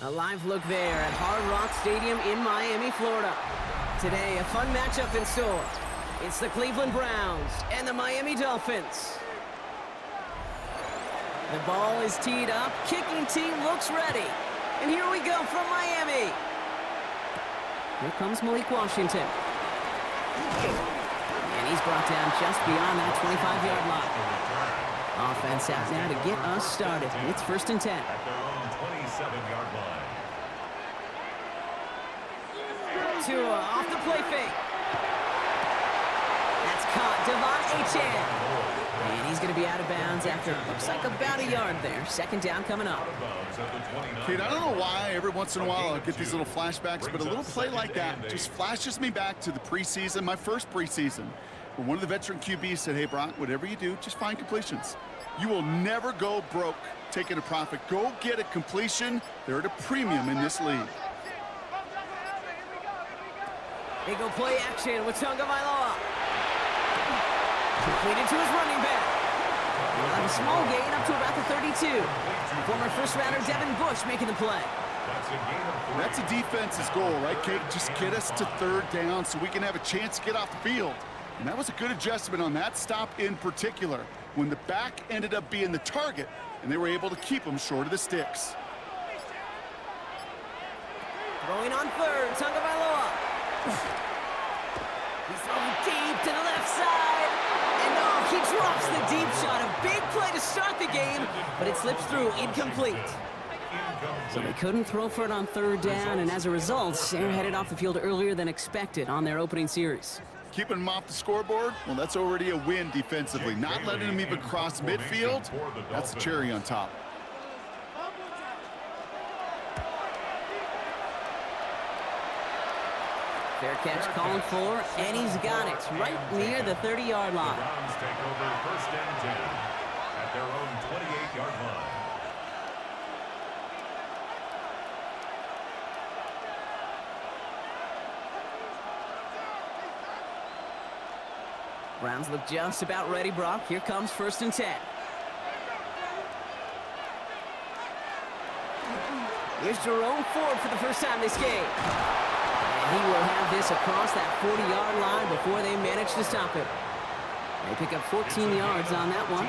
A live look there at Hard Rock Stadium in Miami, Florida. Today, a fun matchup in store. It's the Cleveland Browns and the Miami Dolphins. The ball is teed up, kicking team looks ready. And here we go from Miami. Here comes Malik Washington. And he's brought down just beyond that 25-yard line. Offense out now to get us started. It's 1st and 10. At their own 27-yard line. Tua off the play fake. That's caught. Devon Achane. And he's going to be out of bounds after looks like about a yard there. 2nd down coming up. Kate, I don't know why every once in a while I'll get these little flashbacks, but a little play like that just flashes me back to the preseason, my first preseason, where one of the veteran QBs said, hey, Brock, whatever you do, just find completions. You will never go broke taking a profit. Go get a completion. They're at a premium in this league. They go play action with Tagovailoa. Completed to his running back. He'll have a small gain up to about the 32. Former first-rounder Devin Bush making the play. That's a defense's goal, right, Kate? Just get us to 3rd down so we can have a chance to get off the field. And that was a good adjustment on that stop in particular, when the back ended up being the target, and they were able to keep him short of the sticks. Throwing on 3rd, Tagovailoa. He's throwing deep to the left side. And oh, he drops the deep shot. A big play to start the game, but it slips through incomplete. So they couldn't throw for it on 3rd down, and as a result, they're headed off the field earlier than expected on their opening series. Keeping them off the scoreboard, well, that's already a win defensively. Not letting them even cross midfield, that's the cherry on top. Fair catch called for, and he's got it right near the 30-yard line. The Browns take over 1st and 10 at their own 28-yard line. Browns look just about ready, Brock. Here comes 1st and 10. Here's Jerome Ford for the first time this game. And he will have this across that 40-yard line before they manage to stop him. They pick up 14 yards on that one,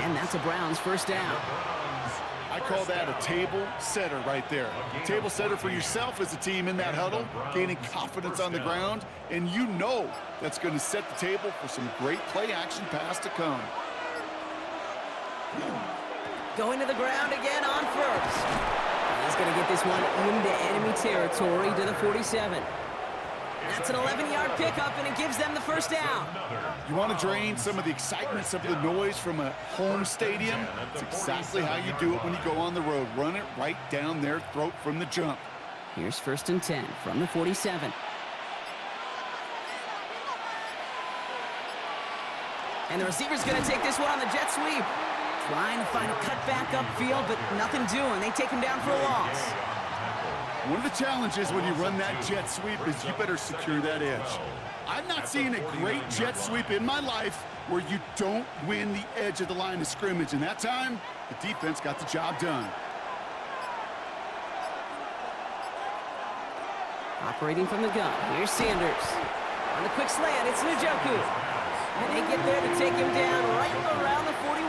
and that's a Browns 1st down. I call that a table setter right there. Table setter for yourself as a team in that huddle, gaining confidence on the ground, and you know that's going to set the table for some great play-action pass to come. Going to the ground again on 1st. He's going to get this one into enemy territory to the 47. That's an 11-yard pickup, and it gives them the 1st down. You want to drain some of the excitement, some of the noise from a home stadium? It's exactly how you do it when you go on the road. Run it right down their throat from the jump. Here's 1st and 10 from the 47. And the receiver's going to take this one on the jet sweep. Trying to find a cutback upfield, but nothing doing. They take him down for a loss. One of the challenges when you run that jet sweep is you better secure that edge. I've not seen a great jet sweep in my life where you don't win the edge of the line of scrimmage. And that time, the defense got the job done. Operating from the gun, here's Sanders. On the quick slant, it's Njoku. And they get there to take him down right around the 41.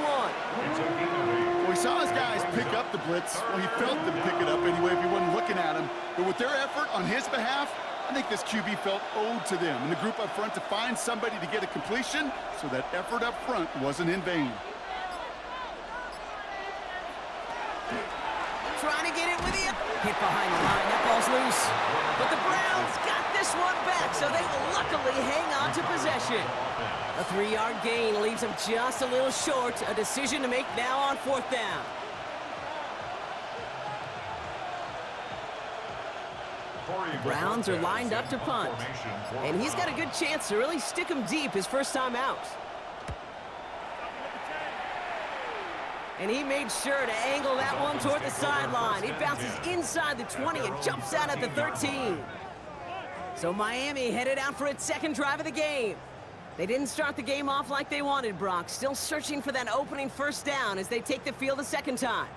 Well, he saw his guys pick up the blitz. Well, he felt them pick it up anyway if he wasn't looking at him. But with their effort on his behalf, I think this QB felt owed to them and the group up front to find somebody to get a completion, so that effort up front wasn't in vain. Trying to get it with him. Hit behind the line. That ball's loose. But the Browns got this one back, so they will luckily hang on to possession. A 3-yard gain leaves them just a little short. A decision to make now on 4th down. The Browns are lined up to punt. And he's got a good chance to really stick him deep his first time out. And he made sure to angle that one toward the sideline. It bounces inside the 20 and jumps out at the 13. So Miami headed out for its 2nd drive of the game. They didn't start the game off like they wanted, Brock. Still searching for that opening 1st down as they take the field a 2nd time.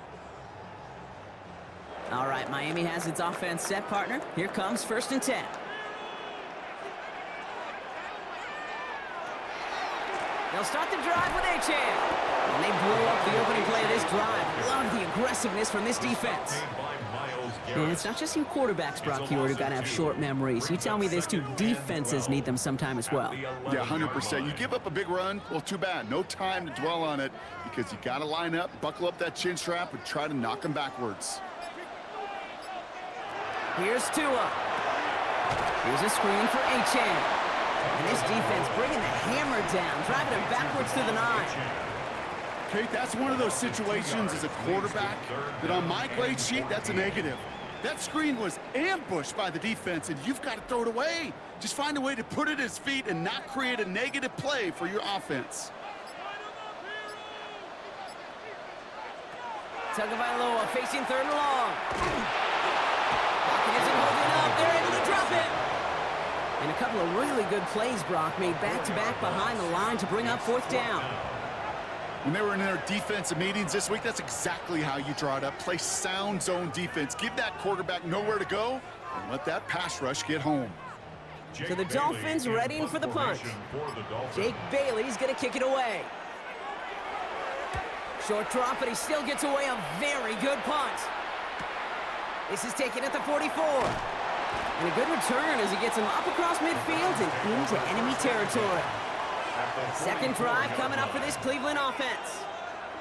All right, right, Miami has its offense set, partner. Here comes 1st and 10. They'll start the drive with Achane. And they blow up the opening play of this drive. Love the aggressiveness from this defense. And it's not just you quarterbacks, Brock, here who got to have short memories. You tell me this too, defenses need them sometime as well. Yeah, 100%. You give up a big run, well, too bad. No time to dwell on it because you got to line up, buckle up that chin strap, and try to knock them backwards. Here's Tua. Here's a screen for Achane. And this defense bringing the hammer down, driving him backwards to the 9. Kate, that's one of those situations as a quarterback that on my grade sheet, that's a negative. That screen was ambushed by the defense, and you've got to throw it away. Just find a way to put it at his feet and not create a negative play for your offense. Tagovailoa facing 3rd and long. Hawkins isn't holding up. They're able to drop it. And a couple of really good plays, Brock, made back-to-back behind the line to bring up 4th down. When they were in their defensive meetings this week, that's exactly how you draw it up. Play sound zone defense. Give that quarterback nowhere to go and let that pass rush get home. So the Dolphins readying for the punt. Jake Bailey's going to kick it away. Short drop, but he still gets away a very good punt. This is taken at the 44. And a good return as he gets him up across midfield and into enemy territory. 2nd drive coming up for this Cleveland offense.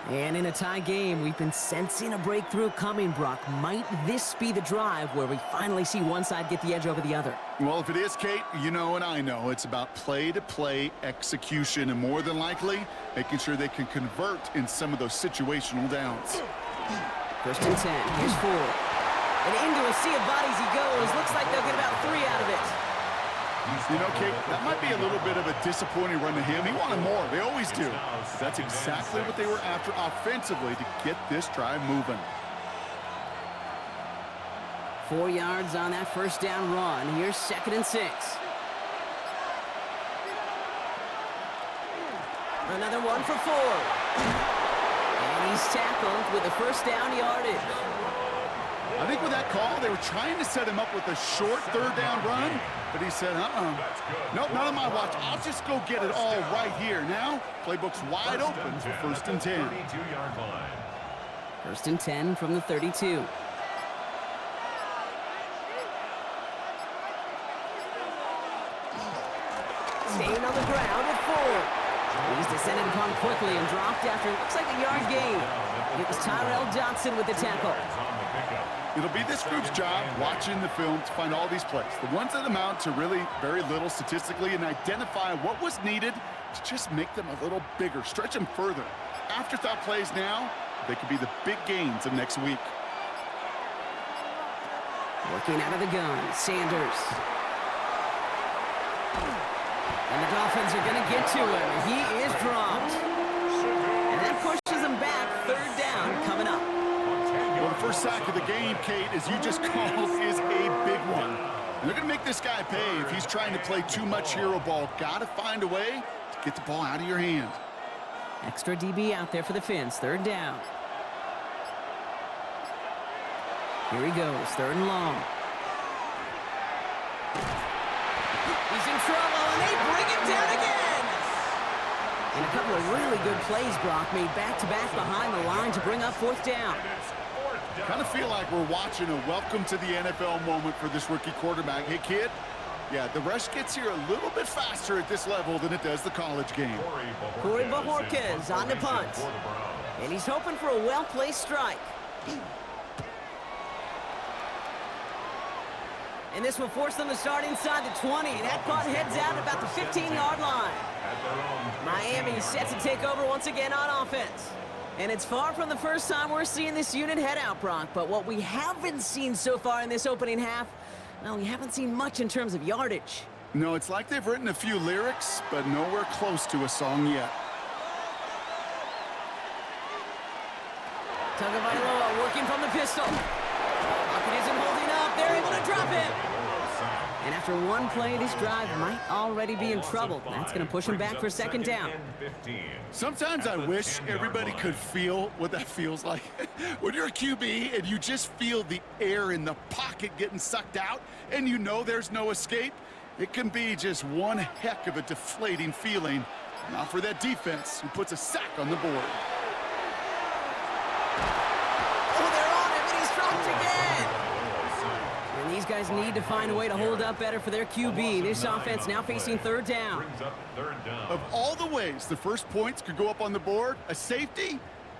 And in a tie game, we've been sensing a breakthrough coming, Brock. Might this be the drive where we finally see one side get the edge over the other? Well, if it is, Kate, you know and I know it's about play-to-play execution and more than likely making sure they can convert in some of those situational downs. 1st and 10. Here's Ford. And into a sea of bodies he goes. Looks like they'll get about 3 out of it. You know, Kate, that might be a little bit of a disappointing run to him. He wanted more. They always do. That's exactly what they were after offensively to get this drive moving. 4 yards on that 1st down run. Here's 2nd and 6. Another one for Ford. And he's tackled with the 1st down yardage. I think with that call, they were trying to set him up with a short 3rd down run, but he said, nope, not on my watch. I'll just go get it all right here. Now, playbook's wide open for 1st and 10. 1st and 10 from the 32. Staying on the ground with Ford. He's descended upon quickly and dropped after it looks like a yard gain. It was Tyrell Johnson with the tackle. It'll be this group's job watching the film to find all these plays, the ones that amount to really very little statistically, and identify what was needed to just make them a little bigger, stretch them further. Afterthought plays now, they could be the big gains of next week. Working out of the gun, Sanders. And the Dolphins are going to get to him. He is dropped. And that pushes him back. 3rd down coming up. Well, the first sack of the game, Kate, as you just called, is a big one. And they're going to make this guy pay if he's trying to play too much hero ball. Got to find a way to get the ball out of your hand. Extra DB out there for the Fins. 3rd down. Here he goes. 3rd and long. He's in trouble, and they bring him down again. And a couple of really good plays, Brock, made back-to-back behind the line to bring up 4th down. Kind of feel like we're watching a welcome to the NFL moment for this rookie quarterback. Hey, kid, yeah, the rush gets here a little bit faster at this level than it does the college game. Corey Bajorquez on the punt. And he's hoping for a well-placed strike. And this will force them to start inside the 20. That punt heads out about the 15-yard line. Miami set to take over once again on offense. And it's far from the first time we're seeing this unit head out, Brock. But what we haven't seen so far in this opening half, well, we haven't seen much in terms of yardage. No, it's like they've written a few lyrics, but nowhere close to a song yet. Tagovailoa working from the pistol. Lockett isn't holding up. They're able to drop him. And after one play, this drive might already be in trouble. That's going to push him back for second down. Sometimes I wish everybody could feel what that feels like. When you're a QB and you just feel the air in the pocket getting sucked out and you know there's no escape, it can be just one heck of a deflating feeling. Not for that defense who puts a sack on the board. Oh, they're on him, and he's dropped again. And these guys need to find a way to hold up better for their QB. This offense now facing third down. Of all the ways the first points could go up on the board, a safety?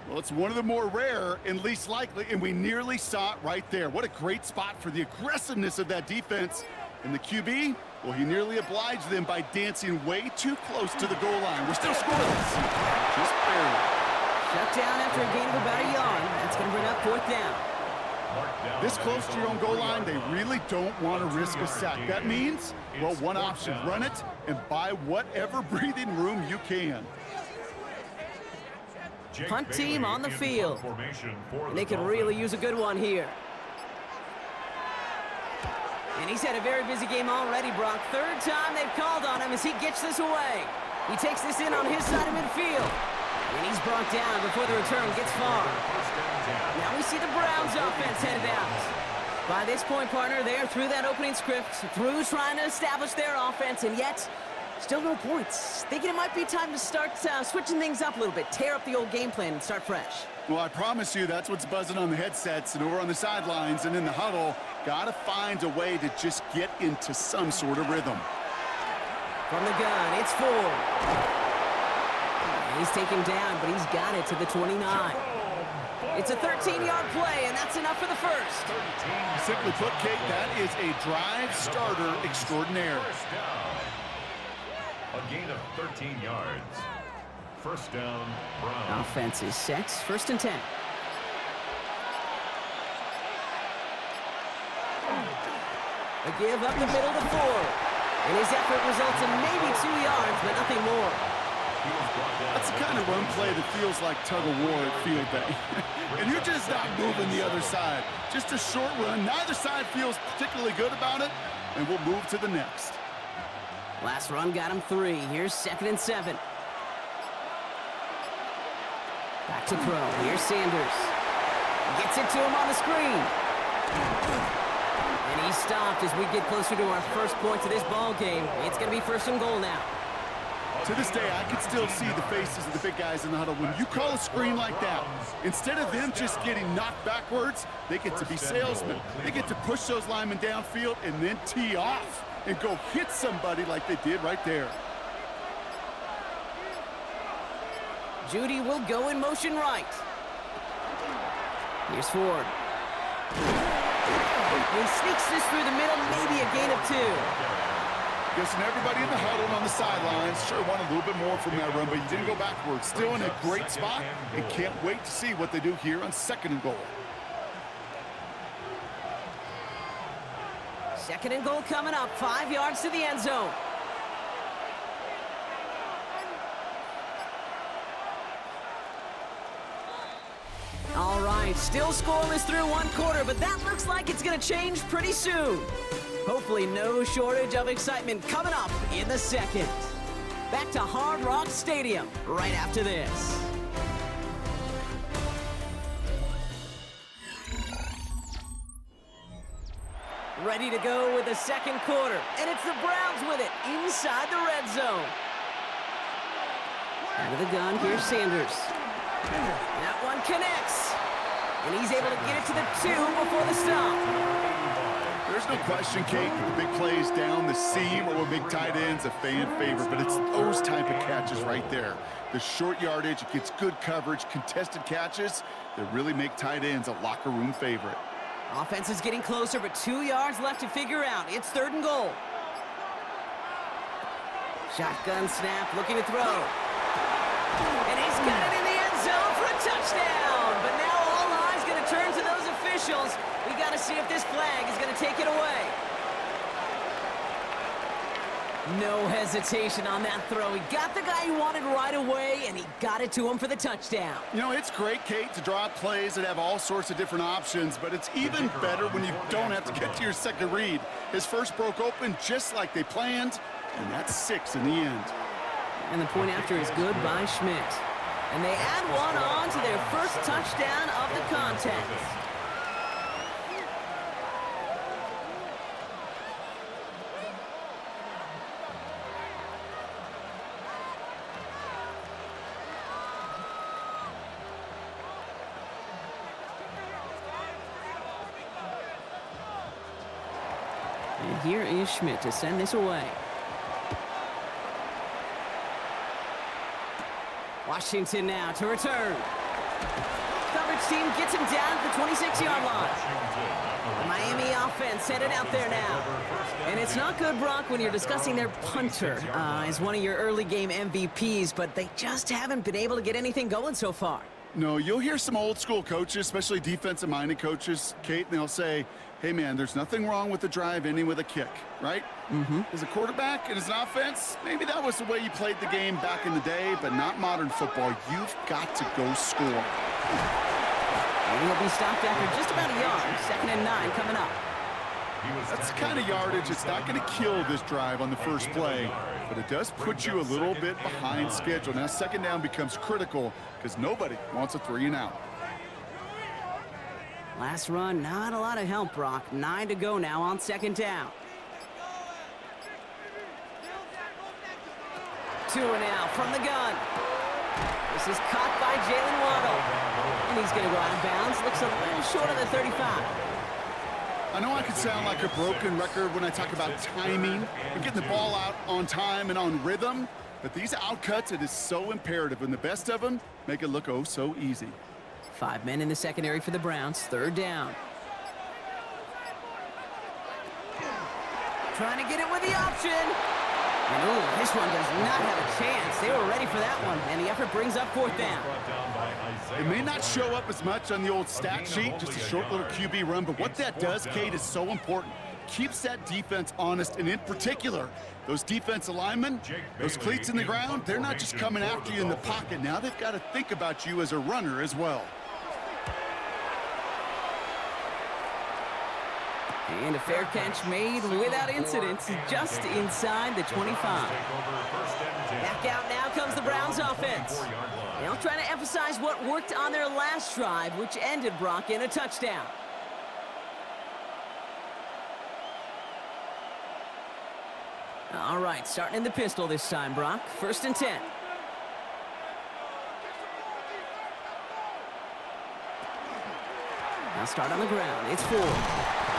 Well, it's one of the more rare and least likely, and we nearly saw it right there. What a great spot for the aggressiveness of that defense. And the QB, well, he nearly obliged them by dancing way too close to the goal line. We're still scoreless. Just barely. Shut down after a gain of about a yard. That's going to bring up fourth down. This close to your own goal line, they really don't want to risk a sack. That means, well, one option, run it and buy whatever breathing room you can. Punt team on the field. And they could really use a good one here. And he's had a very busy game already, Brock. Third time they've called on him as he gets this away. He takes this in on his side of midfield. And he's brought down before the return gets far. Now we see the Browns offense headed out. By this point, partner, they are through that opening script, through trying to establish their offense, and yet still no points. Thinking it might be time to start switching things up a little bit, tear up the old game plan and start fresh. Well, I promise you that's what's buzzing on the headsets and over on the sidelines and in the huddle. Got to find a way to just get into some sort of rhythm. From the gun, it's Ford. He's taken down, but he's got it to the 29. It's a 13-yard play, and that's enough for the first. Simply put, Kate, that is a drive starter extraordinaire. A gain of 13 yards. First down, Brown. Offense is set. First and 10. A give up the middle to Ford. And his effort results in maybe 2 yards, but nothing more. That's the kind of run play that feels like tug-of-war at field day. And you're just not moving the other side. Just a short run. Neither side feels particularly good about it, and we'll move to the next. Last run got him 3. Here's second and 7. Back to throw. Here's Sanders. Gets it to him on the screen. And he's stopped as we get closer to our first points of this ball game. It's going to be first and goal now. To this day, I can still see the faces of the big guys in the huddle. When you call a screen like that, instead of them just getting knocked backwards, they get to be salesmen. They get to push those linemen downfield and then tee off and go hit somebody like they did right there. Judy will go in motion right. Here's Ford. He sneaks this through the middle, maybe a gain of 2. Guessing everybody in the huddle and on the sidelines sure wanted a little bit more from that run, but you didn't go backwards. Still in a great spot, and can't wait to see what they do here on second and goal. Second and goal coming up, 5 yards to the end zone. All right, still scoreless through one quarter, but that looks like it's going to change pretty soon. Hopefully no shortage of excitement coming up in the second. Back to Hard Rock Stadium right after this. Ready to go with the second quarter, and it's the Browns with it inside the red zone. Out of the gun, here's Sanders. That one connects, and he's able to get it to the 2 before the stop. There's no question, Kate, that the big plays down the seam or with big tight ends, a fan favorite, but it's those type of catches right there. The short yardage, it gets good coverage, contested catches that really make tight ends a locker room favorite. Offense is getting closer, but 2 yards left to figure out. It's third and goal. Shotgun snap, looking to throw. And he's got it in the end zone for a touchdown. But now all eyes going to turn to those officials. We got to see if this flag is going to take it away. No hesitation on that throw. He got the guy he wanted right away, and he got it to him for the touchdown. You know, it's great, Kate, to draw up plays that have all sorts of different options, but it's even better when you don't have to get to your second read. His first broke open just like they planned, and that's 6 in the end. And the point after is good by Schmidt. And they add one on to their first touchdown of the contest. And here is Schmidt to send this away. Washington now to return. Coverage team gets him down at the 26-yard line. The Miami offense headed out there now. And it's not good, Brock, when you're discussing their punter as one of your early game MVPs, but they just haven't been able to get anything going so far. No, you'll hear some old school coaches, especially defensive-minded coaches, Kate, and they'll say, hey, man, there's nothing wrong with the drive ending with a kick, right? As a quarterback and as an offense, maybe that was the way you played the game back in the day, but not modern football. You've got to go score. And he'll be stopped after just about a yard. 2nd and 9 coming up. That's the kind of yardage. It's not going to kill this drive on the first play, but it does put you a little bit behind schedule. Now, 2nd down becomes critical because nobody wants a 3 and out. Last run, not a lot of help, Brock. 9 to go now on 2nd down. 2 and out from the gun. This is caught by Jalen Waddle. And he's going to go out of bounds. Looks a little short of the 35. I know I could sound like a broken record when I talk about timing and getting the ball out on time and on rhythm, but these outcuts, it is so imperative, and the best of them make it look oh so easy. 5 men in the secondary for the Browns. 3rd down. Trying to get it with the option. And ooh, this one does not have a chance. They were ready for that one, and the effort brings up 4th down. It may not show up as much on the old stat sheet, just a short little QB run, but what that does, Kate, is so important. Keeps that defense honest, and in particular, those defensive linemen, those cleats in the ground, they're not just coming after you in the pocket. Now they've got to think about you as a runner as well. And a fair catch made without incident, just inside the 25. Back out now comes the Browns offense. They'll try to emphasize what worked on their last drive, which ended, Brock, in a touchdown. All right, starting in the pistol this time, Brock. 1st and 10. Now start on the ground. It's 4.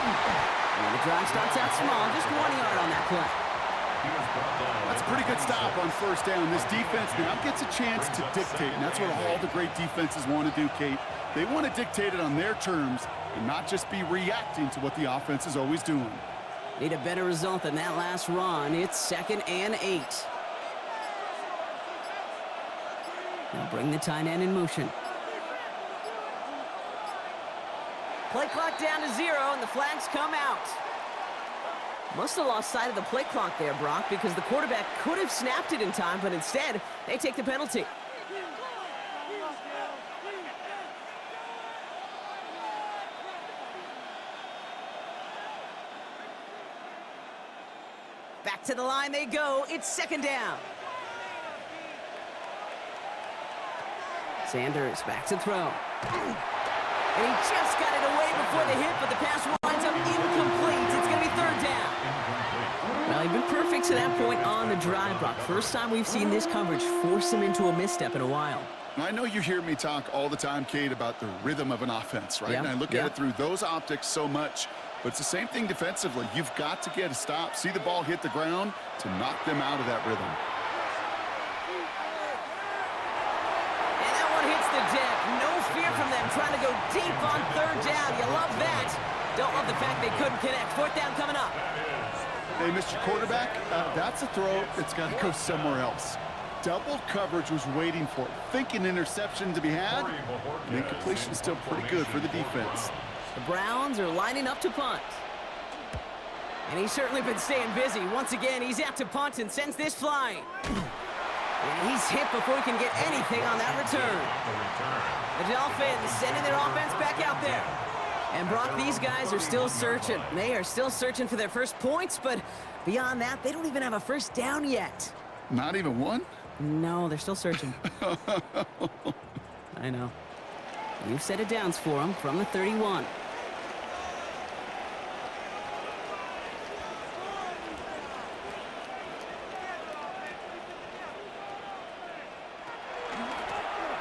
And the drive starts out small, just 1 yard on that play. That's a pretty good stop on 1st down. This defense now gets a chance to dictate, and that's what all the great defenses want to do, Kate. They want to dictate it on their terms and not just be reacting to what the offense is always doing. Need a better result than that last run. It's 2nd and 8. Now bring the tight end in motion. Play clock down to 0, and the flags come out. Must have lost sight of the play clock there, Brock, because the quarterback could have snapped it in time, but instead, they take the penalty. Back to the line they go. It's 2nd down. Sanders back to throw. And he just got it away before the hit, but the pass winds up incomplete. It's going to be 3rd down. Well, he'd been perfect to that point on the drive, Brock. First time we've seen this coverage force him into a misstep in a while. I know you hear me talk all the time, Kate, about the rhythm of an offense, right? And I look at it through those optics so much, but it's the same thing defensively. You've got to get a stop, see the ball hit the ground to knock them out of that rhythm. And that one hits the deck. No fear from them trying to go deep on 3rd down. You love that. Don't love the fact they couldn't connect. 4th down coming up. Hey, Mr. Quarterback, that's a throw that's got to go somewhere else. Double coverage was waiting for it. Thinking interception to be had, and incompletion still pretty good for the defense. The Browns are lining up to punt. And he's certainly been staying busy. Once again, he's out to punt and sends this flying. And he's hit before he can get anything on that return. The Dolphins sending their offense back out there. And Brock, these guys are still searching. They are still searching for their first points, but beyond that, they don't even have a first down yet. Not even one? No, they're still searching. I know. You've set it downs for them from the 31.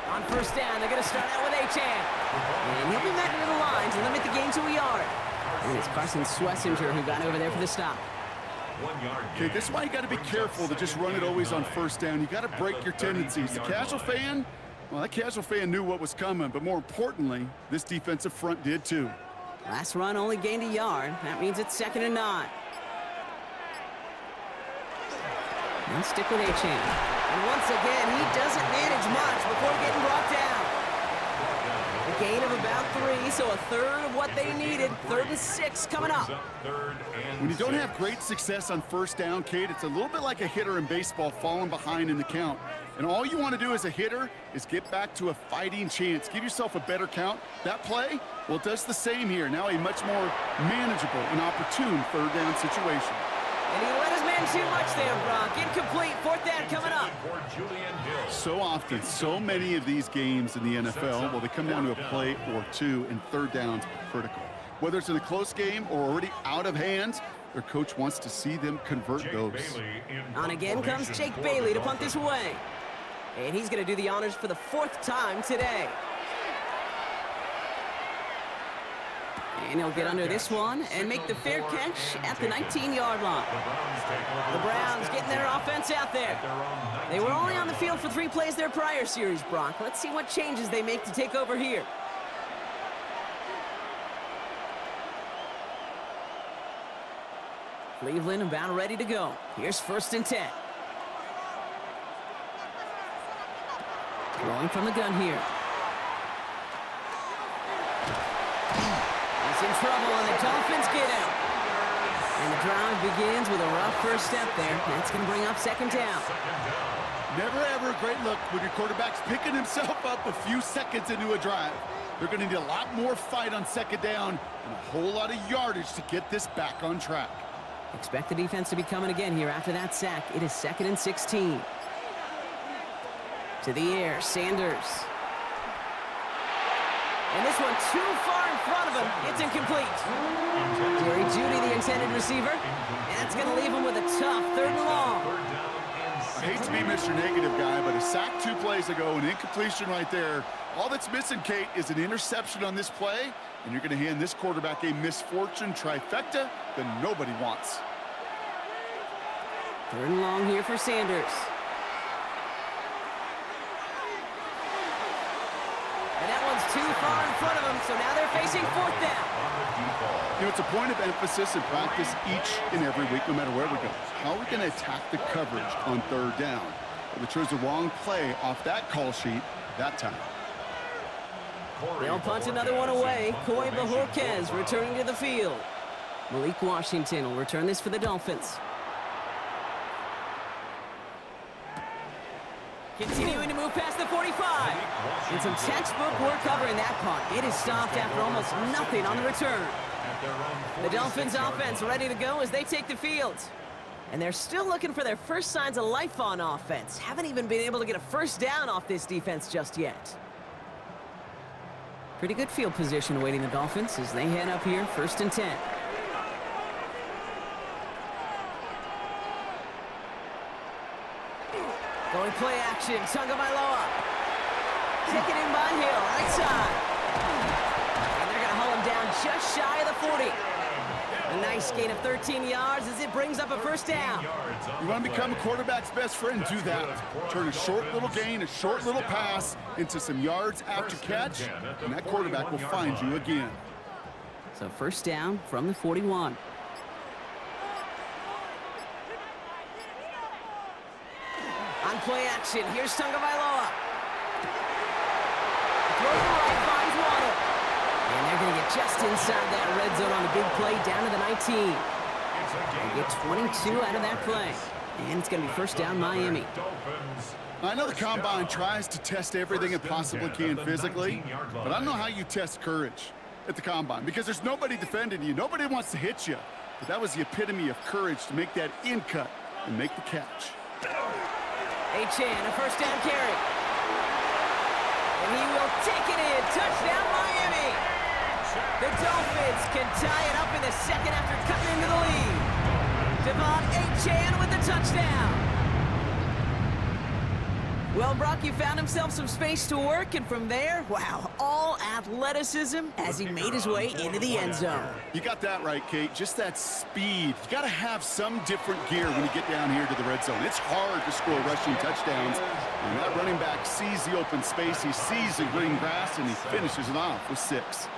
On first down, they're going to start out with Achan. And he'll be met into the line to limit the gain to a yard. And it's Carson Swessinger who got over there for the stop. 1 yard. Okay, this is why you got to be careful to just run it always on first down. You got to break your tendencies. The casual fan, well, that casual fan knew what was coming, but more importantly, this defensive front did too. Last run only gained a yard. That means it's 2nd and 9. Now stick with Achan. And once again, he doesn't manage much before getting brought down. A gain of about 3, so a third of what they needed. 3rd and 6 coming up. When you don't have great success on first down, Kate, it's a little bit like a hitter in baseball falling behind in the count. And all you want to do as a hitter is get back to a fighting chance. Give yourself a better count. That play, well, it does the same here. Now a much more manageable and opportune 3rd down situation. And he let his man too much there, Brock. Incomplete. 4th down coming up. So often, so many of these games in the NFL, well, they come down to a play or two, and 3rd downs are critical. Whether it's in a close game or already out of hands, their coach wants to see them convert those. On again comes Jake Bailey to punt this away. And he's going to do the honors for the 4th time today. And he'll get under this one and make the fair catch at the 19-yard line. The Browns getting their offense out there. They were only on the field for 3 plays their prior series, Brock. Let's see what changes they make to take over here. Cleveland about ready to go. Here's 1st and 10. Throwing from the gun here. He's in trouble, and the Dolphins get out. And the drive begins with a rough first step there. That's going to bring up 2nd down. Never ever a great look when your quarterback's picking himself up a few seconds into a drive. They're going to need a lot more fight on 2nd down and a whole lot of yardage to get this back on track. Expect the defense to be coming again here after that sack. It is 2nd and 16. To the air, Sanders. And this one too far in front of him. It's incomplete. Jerry Jeudy, the intended receiver. And that's going to leave him with a tough 3rd and long. I hate to be Mr. Negative guy, but a sack 2 plays ago, an incompletion right there. All that's missing, Kate, is an interception on this play, and you're going to hand this quarterback a misfortune trifecta that nobody wants. 3rd and long here for Sanders. And that one's too far in front of him, so now they're facing 4th down. You know, it's a point of emphasis in practice each and every week, no matter where we go. How are we going to attack the coverage on 3rd down? We chose the wrong play off that call sheet that time. They'll punt another one away. Coy Bajorquez returning to the field. Malik Washington will return this for the Dolphins. Continuing to move past the 45. And some textbook work covering that punt. It is stopped after almost nothing on the return. The Dolphins offense ready to go as they take the field. And they're still looking for their first signs of life on offense. Haven't even been able to get a first down off this defense just yet. Pretty good field position awaiting the Dolphins as they head up here, 1st and 10. Going play action, Tagovailoa. Taken in by Hill, right side. And they're going to hull him down just shy of the 40. A nice gain of 13 yards as it brings up a first down. You want to become a quarterback's best friend, do that. Turn a short little gain, a short little pass into some yards after catch, and that quarterback will find you again. So 1st down from the 41. On play action, here's Tagovailoa. Throws the right, finds Waddle. And they're going to get just inside that red zone on a big play down to the 19. They get 22 out of that play. And it's going to be first down Miami. I know the Combine tries to test everything it possibly can physically, but I don't know how you test courage at the Combine because there's nobody defending you. Nobody wants to hit you. But that was the epitome of courage to make that in cut and make the catch. Achane, a first down carry. And he will take it in. Touchdown, Miami. The Dolphins can tie it up in the second after cutting into the lead. Devon Achane with the touchdown. Well, Brock, you found himself some space to work, and from there, wow, all athleticism as he made his way into the end zone. You got that right, Kate. Just that speed. You got to have some different gear when you get down here to the red zone. It's hard to score rushing touchdowns. And that running back sees the open space, he sees the green grass, and he finishes it off with 6.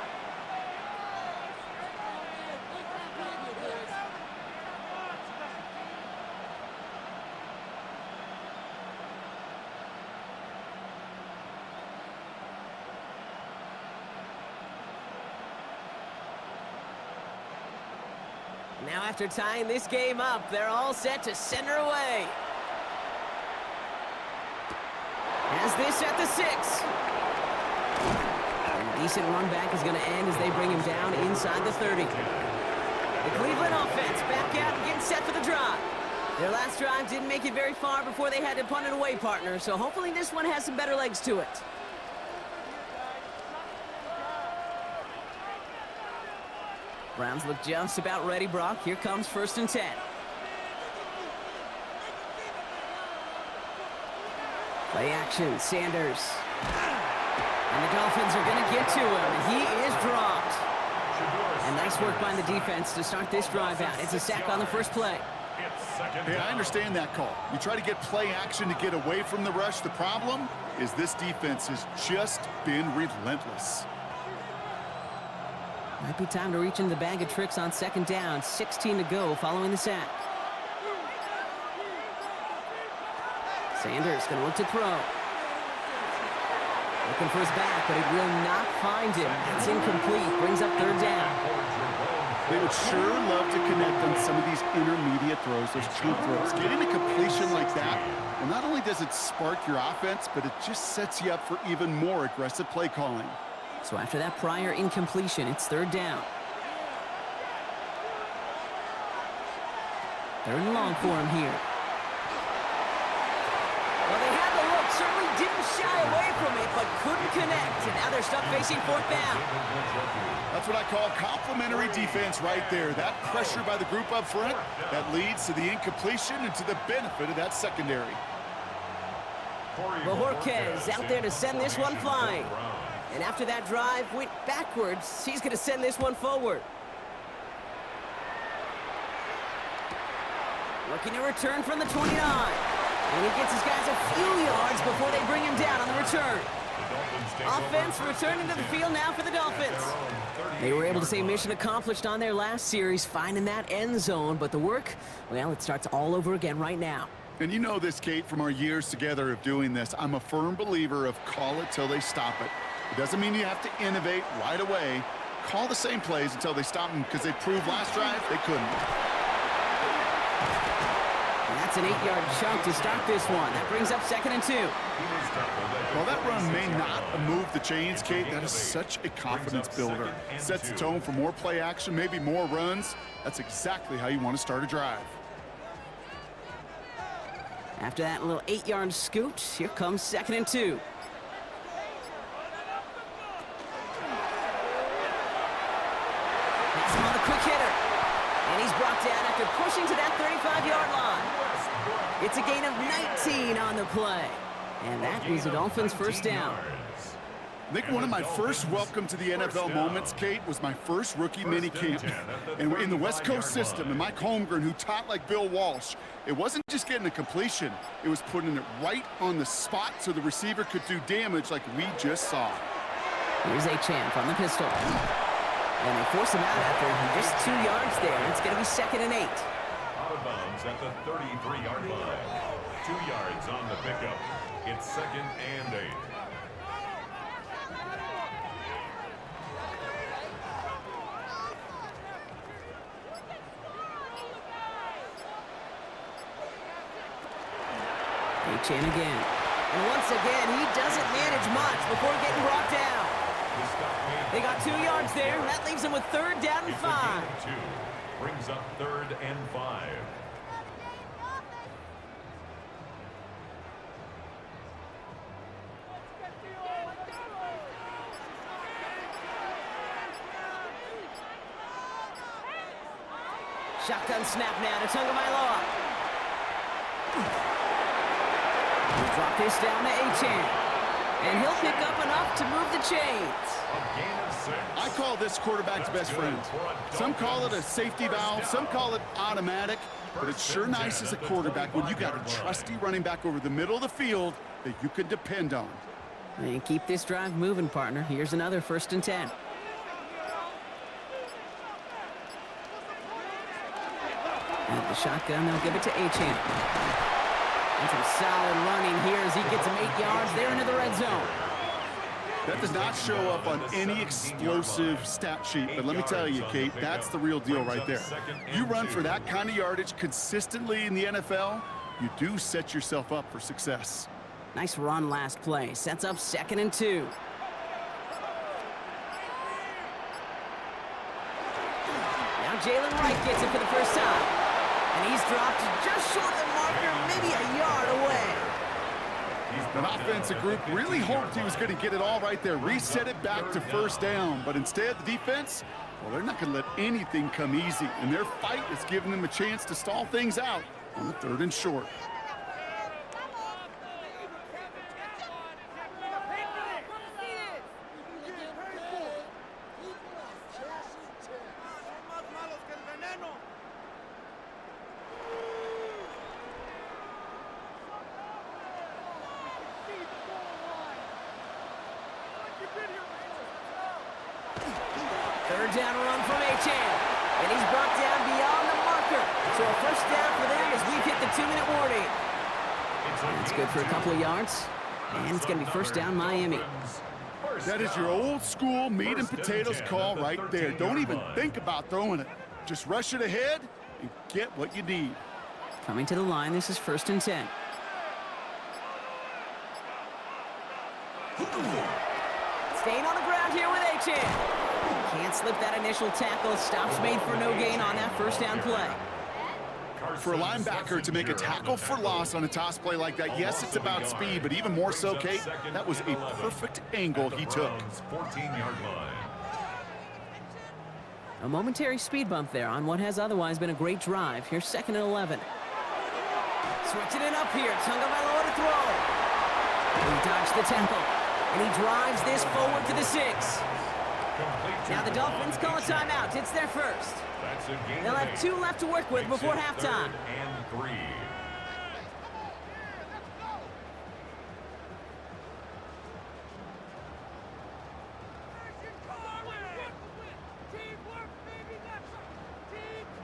Now after tying this game up, they're all set to send her away. Has this at the 6. And a decent run back is going to end as they bring him down inside the 30. The Cleveland offense back out and getting set for the drive. Their last drive didn't make it very far before they had to punt it away, partner, so hopefully this one has some better legs to it. Browns look just about ready, Brock. Here comes 1st and 10. Play action, Sanders. And the Dolphins are going to get to him. He is dropped. And nice work by the defense to start this drive out. It's a sack on the first play. Hey, I understand that call. You try to get play action to get away from the rush. The problem is this defense has just been relentless. Might be time to reach into the bag of tricks on 2nd down. 16 to go following the sack. Sanders going to look to throw. Looking for his back, but it will not find him. It's incomplete. Brings up 3rd down. They would sure love to connect on some of these intermediate throws, those cheap throws. Getting a completion like that, well, not only does it spark your offense, but it just sets you up for even more aggressive play calling. So after that prior incompletion, it's 3rd down. 3rd and long for him here. Well, they had the look, certainly didn't shy away from it, but couldn't connect. And now they're stuck facing 4th down. That's what I call complimentary defense right there. That pressure by the group up front, that leads to the incompletion and to the benefit of that secondary. Bojorquez out there to send this one flying. And after that drive went backwards, he's going to send this one forward. Looking to return from the 29. And he gets his guys a few yards before they bring him down on the return. Offense returning to the field now for the Dolphins. They were able to say mission accomplished on their last series, finding that end zone. But the work, well, it starts all over again right now. And you know this, Kate, from our years together of doing this. I'm a firm believer of call it till they stop it. It doesn't mean you have to innovate right away. Call the same plays until they stop them because they proved last drive they couldn't. And that's an 8-yard chunk to start this one. That brings up 2nd and 2. While that run may not move the chains, Kate, that is such a confidence builder. Sets the tone for more play action, maybe more runs. That's exactly how you want to start a drive. After that little 8-yard scoot, here comes 2nd and 2. That's another quick hitter. And he's brought down after pushing to that 35-yard line. It's a gain of 19 on the play. And that is the Dolphins' first down. I think one of my first welcome to the NFL moments, Kate, was my first rookie mini camp. And in the West Coast system, and Mike Holmgren, who taught like Bill Walsh, it wasn't just getting a completion. It was putting it right on the spot so the receiver could do damage like we just saw. Here's Achane on the pistol. And they force him out after just 2 yards there. It's going to be 2nd and 8. Out of bounds at the 33-yard line. 2 yards on the pickup. It's 2nd and 8. Achane again. And once again, he doesn't manage much before getting brought down. They got 2 yards there. That leaves them with 3rd down and 5. Brings up 3rd and 5. Shotgun snap now to Tagovailoa. He'll drop this down to Achane. And he'll pick up enough to move the chains. I call this quarterback's best friend. Some call it a safety valve, some call it automatic, but it's sure nice as a quarterback when you got a trusty running back over the middle of the field that you can depend on. And keep this drive moving, partner. Here's another 1st and 10. At the shotgun, they'll give it to Achane. And some solid running here as he gets him 8 yards there into the red zone. That does not show up on any explosive stat sheet, but let me tell you, Kate, that's the real deal right there. You run for that kind of yardage consistently in the NFL, you do set yourself up for success. Nice run last play. Sets up 2nd and 2. Now Jalen Wright gets it for the first time. And he's dropped just short of the marker, maybe a yard away. An offensive group really hoped he was going to get it all right there, reset it back to 1st down. But instead, the defense, well, they're not going to let anything come easy. And their fight is giving them a chance to stall things out on the 3rd and short. Down run from Achane. And he's brought down beyond the marker. So a 1st down for them as we've hit the 2-minute warning. That's good for a couple of yards. And it's going to be 1st down Miami. That is your old school meat and potatoes call right there. Don't even think about throwing it. Just rush it ahead and get what you need. Coming to the line, this is 1st and 10. Staying on the ground here with Achane. Can't slip that initial tackle. Stops made for no gain on that 1st down play. For a linebacker to make a tackle for loss on a toss play like that, yes, it's about speed, but even more so, Kate, that was a perfect angle he took. 14-yard line. A momentary speed bump there on what has otherwise been a great drive. Here's 2nd and 11. Switching it up here. Tagovailoa to throw. He dodged the tackle. And he drives this forward to the 6. Now the Dolphins call a timeout. It's their 1st. They'll have 2 left to work with before halftime. 3rd and 3.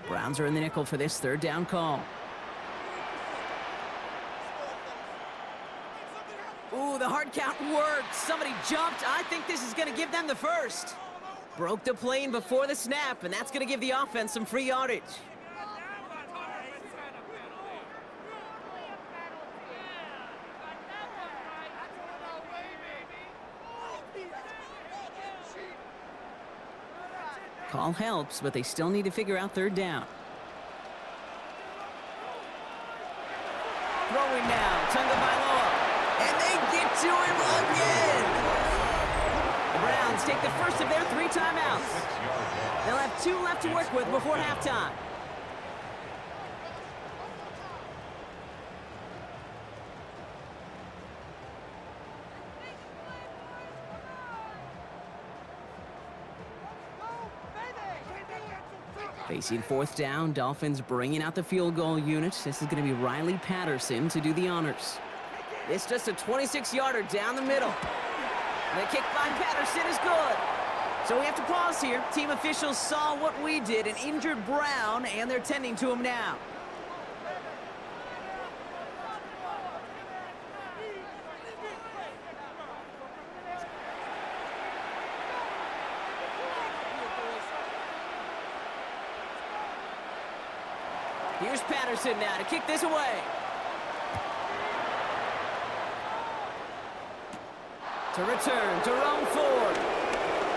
Browns are in the nickel for this 3rd down call. Ooh, the hard count worked. Somebody jumped. I think this is going to give them the 1st. Broke the plane before the snap, and that's going to give the offense some free yardage. Call helps, but they still need to figure out 3rd down. Throwing now, Tagovailoa. And they get to him again. The Browns take the 1st of their 3 timeouts. They'll have 2 left to work with before halftime. Facing 4th down, Dolphins bringing out the field goal unit. This is going to be Riley Patterson to do the honors. It's just a 26-yarder down the middle. The kick by Patterson is good. So we have to pause here. Team officials saw what we did, an injured Brown, and they're tending to him now. Here's Patterson now to kick this away. To return, Jerome Ford.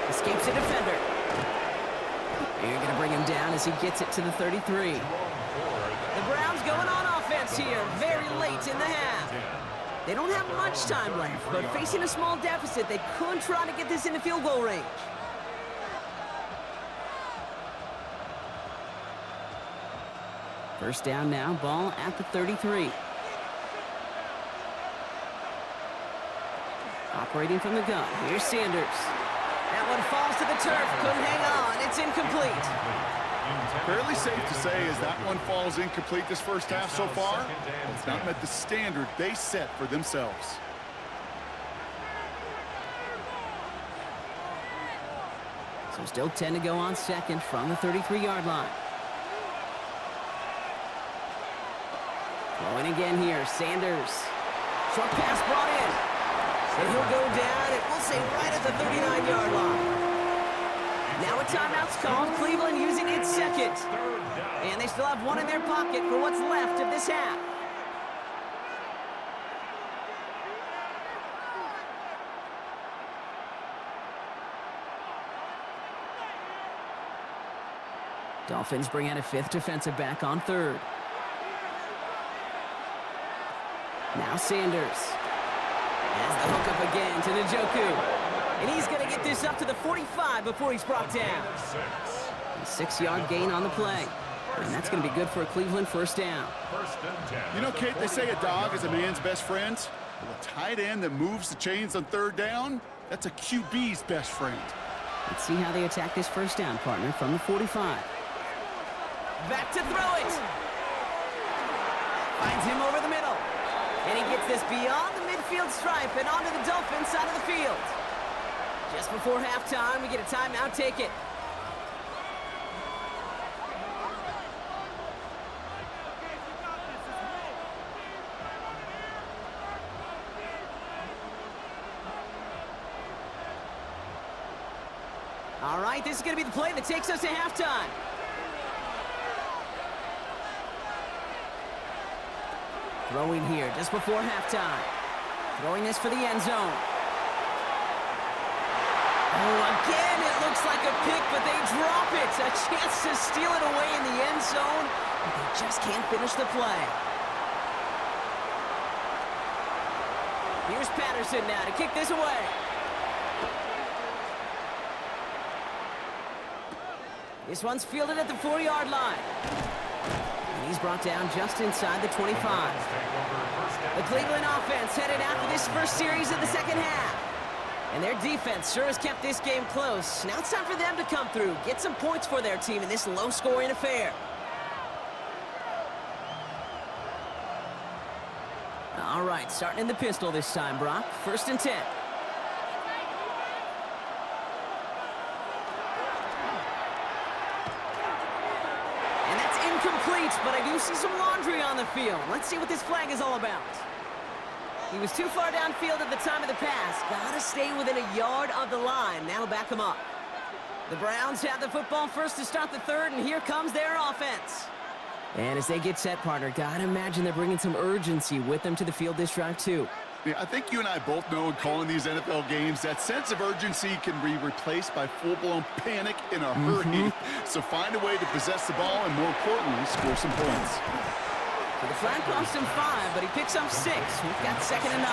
Escapes a defender. You're going to bring him down as he gets it to the 33. The Browns going on offense here, very late in the half. They don't have much time left, but facing a small deficit, they could try to get this into field goal range. First down now, ball at the 33. Operating from the gun, here's Sanders. That one falls to the turf, couldn't hang on, it's incomplete. Fairly safe to say as that one falls incomplete this first half so far, it's not met the standard they set for themselves. So still 10 to go on second from the 33-yard line. Throwing again here, Sanders. Short pass brought in. And he'll go down, and we'll say right at the 39-yard line. Now a timeout's called, Cleveland using its second. And they still have one in their pocket for what's left of this half. Dolphins bring out a fifth defensive back on third. Now Sanders. Has the hook up again to Njoku. And he's going to get this up to the 45 before he's brought down. A 6-yard gain on the play. And that's going to be good for a Cleveland first down. You know, Kate, they say a dog is a man's best friend. Well, a tight end that moves the chains on third down, that's a QB's best friend. Let's see how they attack this first down, partner, from the 45. Back to throw it. Finds him over the middle. And he gets this beyond the midfield stripe and onto the Dolphins side of the field. Just before halftime, we get a timeout, take it. All right, this is going to be the play that takes us to halftime. Throwing here just before halftime. Throwing this for the end zone. Oh, again, it looks like a pick, but they drop it. A chance to steal it away in the end zone, but they just can't finish the play. Here's Patterson now to kick this away. This one's fielded at the 4-yard line. And he's brought down just inside the 25. The Cleveland offense headed out for this first series of the second half. And their defense sure has kept this game close. Now it's time for them to come through, get some points for their team in this low-scoring affair. All right, starting in the pistol this time, Brock. 1st and 10. And that's incomplete, but I do see some laundry on the field. Let's see what this flag is all about. He was too far downfield at the time of the pass. Gotta stay within a yard of the line. That'll back him up. The Browns have the football first to start the third, and here comes their offense. And as they get set, partner, gotta imagine they're bringing some urgency with them to the field this drive, too. Yeah, I think you and I both know in calling these NFL games, that sense of urgency can be replaced by full-blown panic in a hurry. So find a way to possess the ball and, more importantly, score some points. So the flag cost him 5, but he picks up 6. We've got 2nd and 9.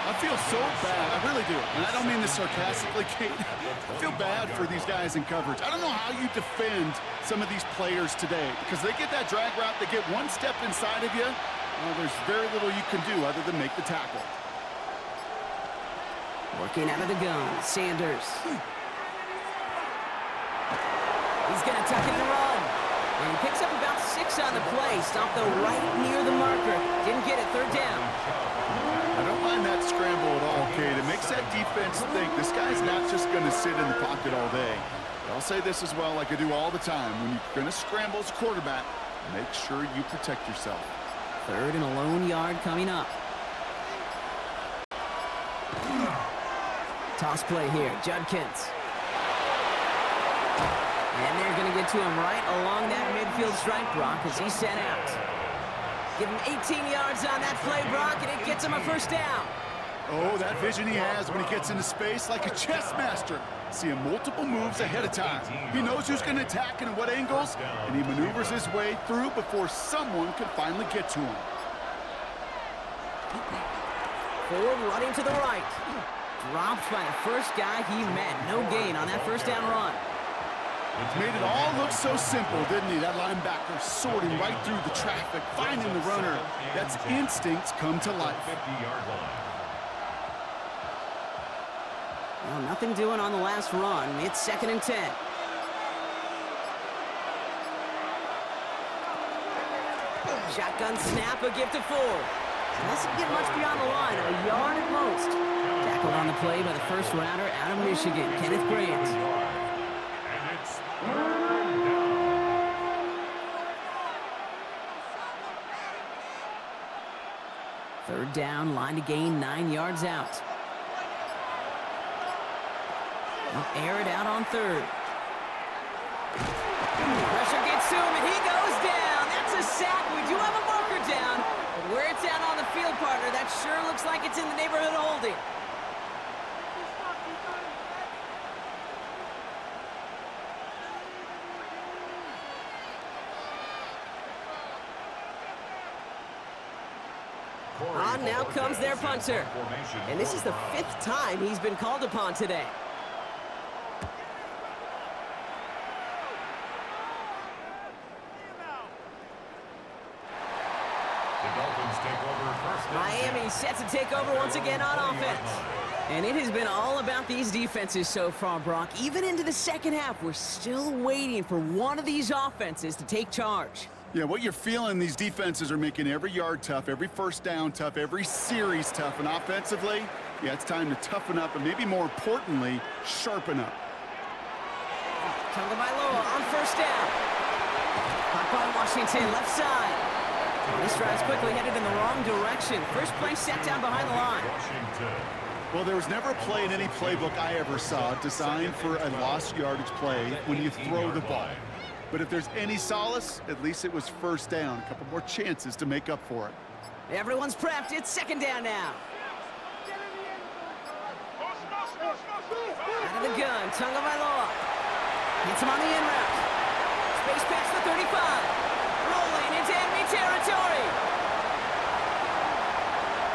I feel so bad. I really do. And I don't mean this sarcastically, Kate. I feel bad for these guys in coverage. I don't know how you defend some of these players today, because they get that drag route, they get one step inside of you. Well, there's very little you can do other than make the tackle. Working out of the gun, Sanders. He's going to tuck it and run. And he picks up about 6 on the play. Stopped though right near the marker. Didn't get it, 3rd down. I don't mind that scramble at all, Kate. It makes that defense think this guy's not just going to sit in the pocket all day. But I'll say this as well, like I do all the time. When you're going to scramble as a quarterback, make sure you protect yourself. 3rd and a lone yard coming up. Toss play here, Judkins. And they're going to get to him right along that midfield stripe, Brock, as he's sent out. Give him 18 yards on that play, Brock, and it gets him a 1st down. Oh, that vision he has when he gets into space like a chess master. Seeing multiple moves ahead of time. He knows who's going to attack and at what angles, and he maneuvers his way through before someone can finally get to him. Ford running to the right. Dropped by the first guy he met. No gain on that first down run. Made it all look so simple, didn't he? That linebacker sorting right through the traffic, finding the runner. That's instincts come to life. Well, nothing doing on the last run. It's 2nd and 10. Shotgun snap, a gift to Ford. Doesn't get much beyond the line, a yard at most. Tackled on the play by the first rounder out of Michigan, Kenneth Grant. And it's 3rd down, line to gain 9 yards out. They'll air it out on 3rd. Pressure gets to him, and he goes down. That's a sack. We do have a marker down. But where it's out on the field, partner, that sure looks like it's in the neighborhood of holding. On now comes their punter. And this is the 5th time he's been called upon today. Miami set to take over once again on offense. And it has been all about these defenses so far, Brock. Even into the second half, we're still waiting for one of these offenses to take charge. Yeah, what you're feeling, these defenses are making every yard tough, every first down tough, every series tough. And offensively, yeah, it's time to toughen up and maybe more importantly, sharpen up. Tagovailoa on first down. Caught by Washington, left side. This drive's quickly headed in the wrong direction. First play set down behind the line. Well, there was never a play in any playbook I ever saw designed for a lost yardage play when you throw the ball. But if there's any solace, at least it was first down. A couple more chances to make up for it. Everyone's prepped. It's 2nd down now. Out of the gun, Tagovailoa. Hits him on the in route. Space pass for 35. Rolling into enemy territory.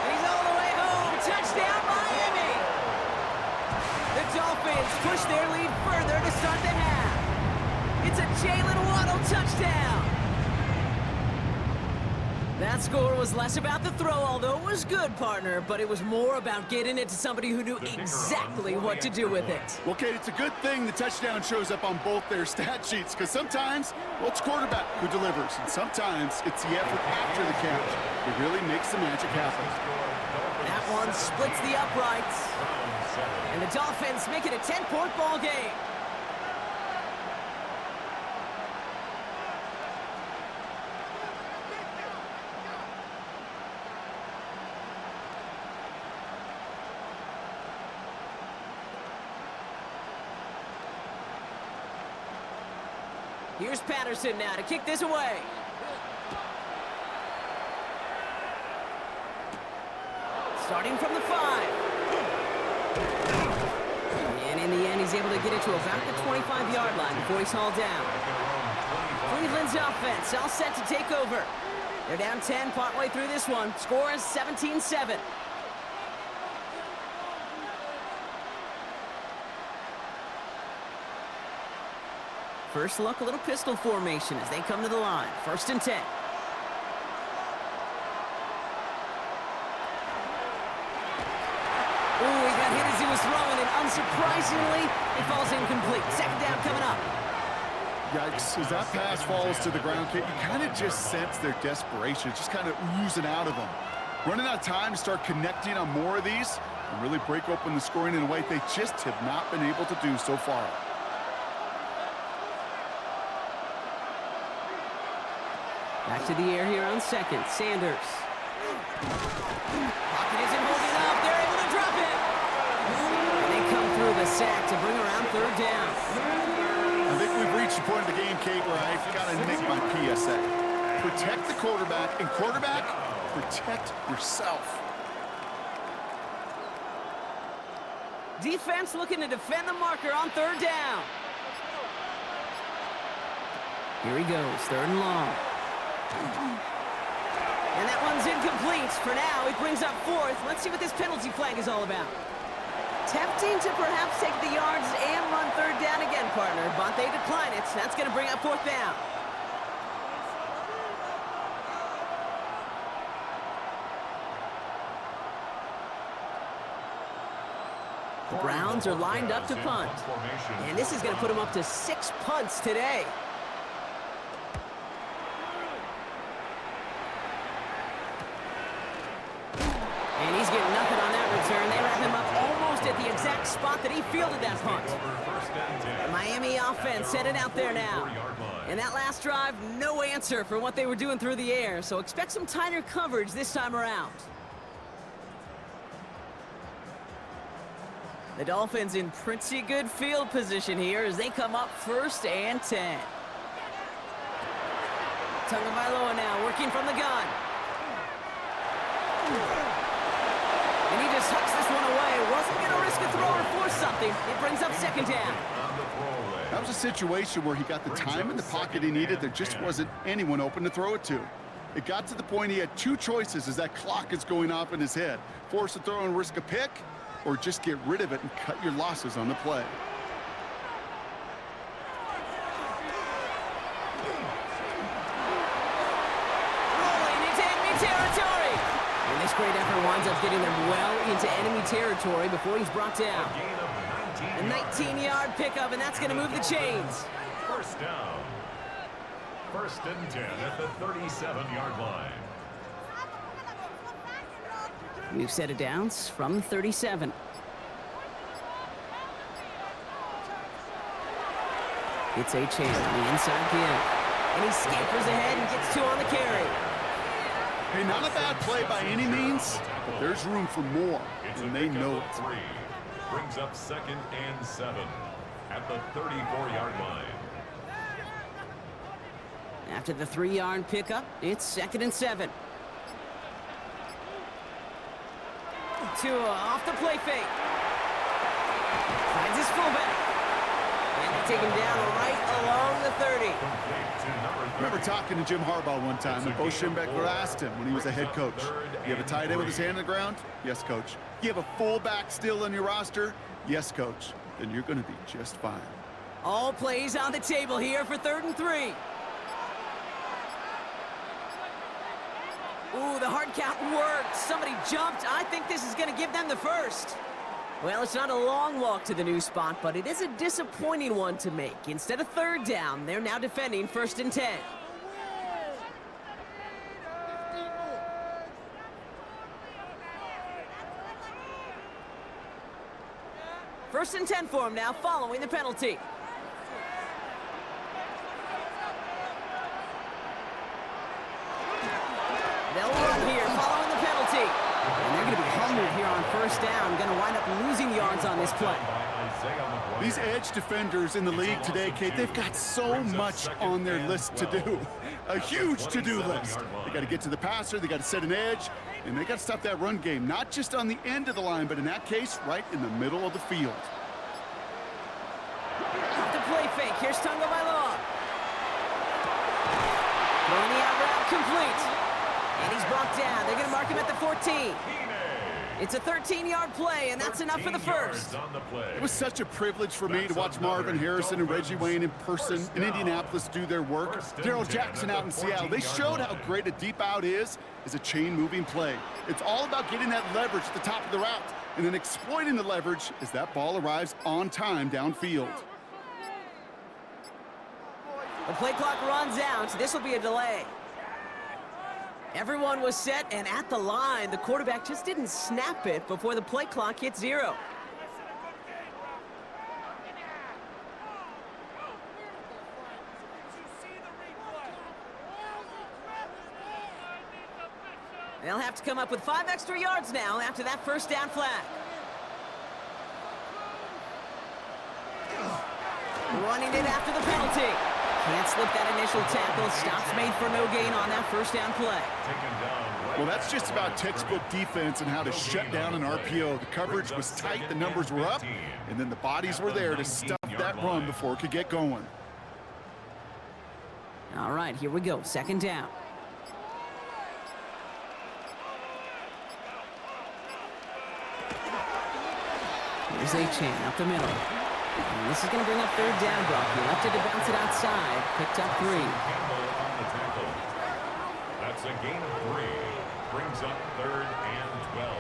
And he's all the way home. Touchdown, Miami. The Dolphins push their lead further to start the half. It's a Jalen Waddle touchdown. That score was less about the throw, although it was good, partner, but it was more about getting it to somebody who knew exactly what to do with it. Well, Kate, it's a good thing the touchdown shows up on both their stat sheets, because sometimes, well, it's quarterback who delivers, and sometimes it's the effort after the catch. It really makes the magic happen. That one splits the uprights. And the Dolphins make it a 10-point ball game. Here's Patterson now to kick this away. Starting from the 5. And in the end, he's able to get it to about the 25-yard line before he's hauled down. Cleveland's offense all set to take over. They're down 10 partway through this one. Score is 17-7. First look, a little pistol formation as they come to the line. 1st and 10. Oh, he got hit as he was throwing, and unsurprisingly, it falls incomplete. 2nd down coming up. Yikes, as that pass falls to the ground, Kate, you kind of just sense their desperation. It's just kind of oozing out of them. Running out of time to start connecting on more of these and really break open the scoring in a way they just have not been able to do so far. Back to the air here on 2nd. Sanders. Pocket isn't holding up. They're able to drop it. And they come through the sack to bring around 3rd down. I think we've reached the point of the game, Kate, where I've got to make my PSA. Protect the quarterback, and quarterback, protect yourself. Defense looking to defend the marker on third down. Here he goes, third and long. And that one's incomplete. For now, he brings up fourth. Let's see what this penalty flag is all about. Tempting to perhaps take the yards and run third down again, partner, but they decline it. That's going to bring up fourth down. The Browns are lined up to punt. And this is going to put them up to 6 punts today. And he's getting nothing on that return. They wrap him up almost at the exact spot that he fielded that punt. The Miami offense headed out there now. And that last drive, no answer for what they were doing through the air. So expect some tighter coverage this time around. The Dolphins in pretty good field position here as they come up 1st and 10. Tagovailoa now working from the gun. And he just hucks this one away. Wasn't going to risk a throw or force something. It brings up 2nd down. That was a situation where he got the time in the pocket he needed. There just wasn't anyone open to throw it to. It got to the point he had 2 choices as that clock is going off in his head. Force a throw and risk a pick, or just get rid of it and cut your losses on the play. Rolling into enemy territory. And this great effort winds up getting them well into enemy territory before he's brought down. A 19-yard pickup, and that's going to move the chains. First down. 1st and 10 at the 37-yard line. We've set it down from 37. It's a chance on the inside give. And he scampers ahead and gets 2 on the carry. Hey, not a bad play by any means, but there's room for more, and they know it. 3. Brings up 2nd and 7 at the 34-yard line. After the 3-yard pickup, it's 2nd and 7. Tua off the play fake. Finds his fullback. And they take him down right along the 30. I remember talking to Jim Harbaugh one time, and Bo Schembechler asked him when he was a head coach, you have a tight end with his hand on the ground? Yes, coach. You have a fullback still on your roster? Yes, coach. Then you're going to be just fine. All plays on the table here for 3rd and 3. Ooh, the hard count worked. Somebody jumped. I think this is going to give them the first. Well, it's not a long walk to the new spot, but it is a disappointing one to make. Instead of 3rd down, they're now defending 1st and 10. First and 10 for him now, following the penalty. They'll run here, following the penalty. And they're going to be humbled here on 1st down. Going to wind up losing yards on this play. These edge defenders in the league today, Kate, they've got so much on their list to do. A huge to-do list. They got to get to the passer, they got to set an edge, and they got to stop that run game, not just on the end of the line, but in that case, right in the middle of the field. Off the play fake. Here's Tagovailoa. Throwing the out route complete. And he's brought down. They're going to mark him at the 14. It's a 13-yard play, and that's enough for the first. It was such a privilege for me to watch Marvin Harrison and Reggie Wayne in person in Indianapolis do their work. Darrell Jackson out in Seattle. They showed how great a deep out is a chain-moving play. It's all about getting that leverage at the top of the route and then exploiting the leverage as that ball arrives on time downfield. The play clock runs out. This will be a delay. Everyone was set and at the line. The quarterback just didn't snap it before the play clock hit 0. They'll have to come up with 5 extra yards now after that first down flag. Running it after the penalty. Can't slip that initial tackle. Stops made for no gain on that first down play. Well, that's just about textbook defense and how to shut down an RPO. The coverage was tight, the numbers were up, and then the bodies were there to stuff that run before it could get going. All right, here we go. Second down. Here's A-Chain up the middle. And this is going to bring up third down, Brock. He left it to bounce it outside. Picked up 3. That's a gain of 3. Brings up 3rd and 12.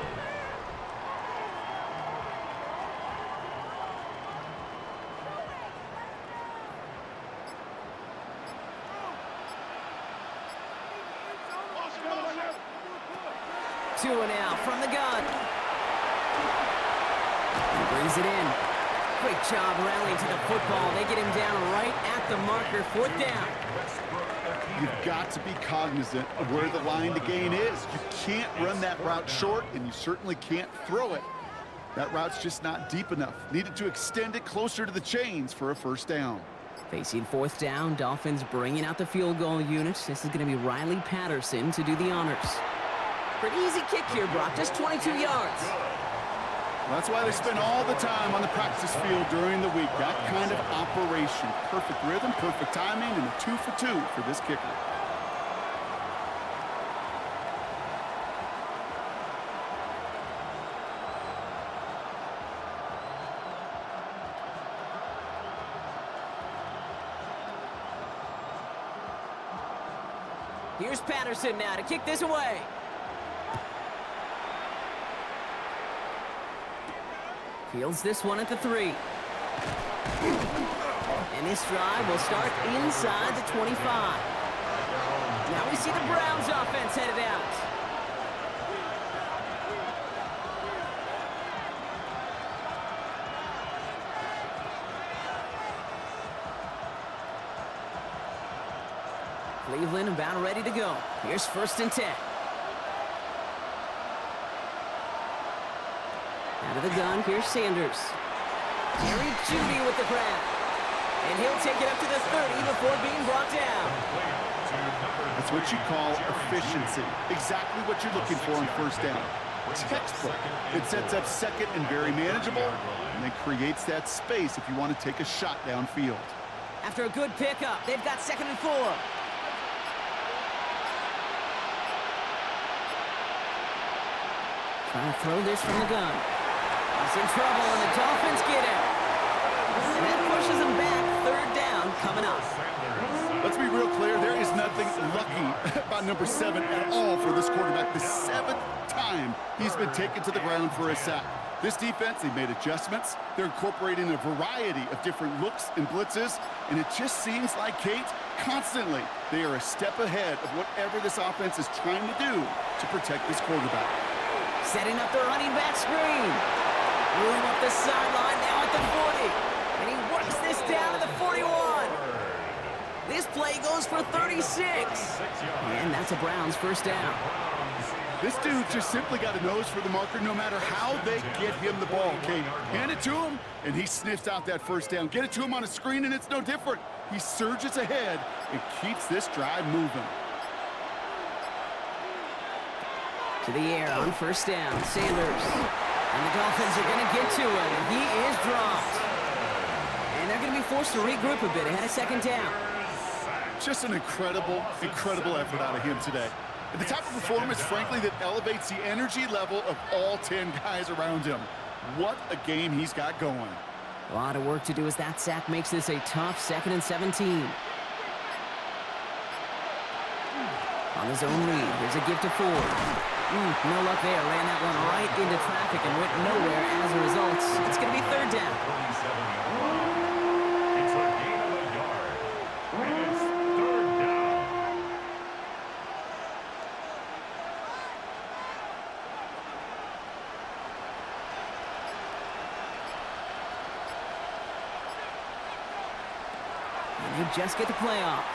Two and out from the gun. He brings it in. Great job rallying to the football. They get him down right at the marker. 4th down. You've got to be cognizant of where the line to gain is. You can't run that route short, and you certainly can't throw it. That route's just not deep enough. Needed to extend it closer to the chains for a first down. Facing 4th down, Dolphins bringing out the field goal unit. This is going to be Riley Patterson to do the honors. Pretty easy kick here, Brock. Just 22 yards. Well, that's why they spend all the time on the practice field during the week. That kind of operation. Perfect rhythm, perfect timing, and a 2 for 2 for this kicker. Here's Patterson now to kick this away. Fields this one at the 3. And this drive will start inside the 25. Now we see the Browns offense headed out. Cleveland about ready to go. Here's 1st and 10. Out of the gun, here's Sanders. Jerry Jeudy with the grab. And he'll take it up to the 30 before being brought down. That's what you call efficiency. Exactly what you're looking for on first down. Textbook. It sets up second and very manageable, and then creates that space if you want to take a shot downfield. After a good pickup, they've got 2nd and 4. Trying to throw this from the gun. He's in trouble, and the Dolphins get him. And that pushes him back. 3rd down coming up. Let's be real clear. There is nothing lucky about number 7 at all for this quarterback. The 7th time he's been taken to the ground for a sack. This defense, they made adjustments. They're incorporating a variety of different looks and blitzes, and it just seems like, Kate, constantly they are a step ahead of whatever this offense is trying to do to protect this quarterback. Setting up the running back screen. Room up the sideline now at the 40. And he works this down to the 41. This play goes for 36. And that's a Browns first down. This dude just simply got a nose for the marker no matter how they get him the ball, Kate. Hand it to him, and he sniffs out that first down. Get it to him on a screen, and it's no different. He surges ahead and keeps this drive moving. To the air on first down, Sanders. And the Dolphins are going to get to him. He is dropped. And they're going to be forced to regroup a bit ahead of 2nd down. Just an incredible, incredible effort out of him today. And the type of performance, frankly, that elevates the energy level of all 10 guys around him. What a game he's got going. A lot of work to do as that sack makes this a tough 2nd and 17. On his own read, here's a give to Ford. No luck there. Ran that one right into traffic and went nowhere as a result. It's going to be 3rd down. It's a gain of a yard. And it's 3rd down. And they just get the playoff.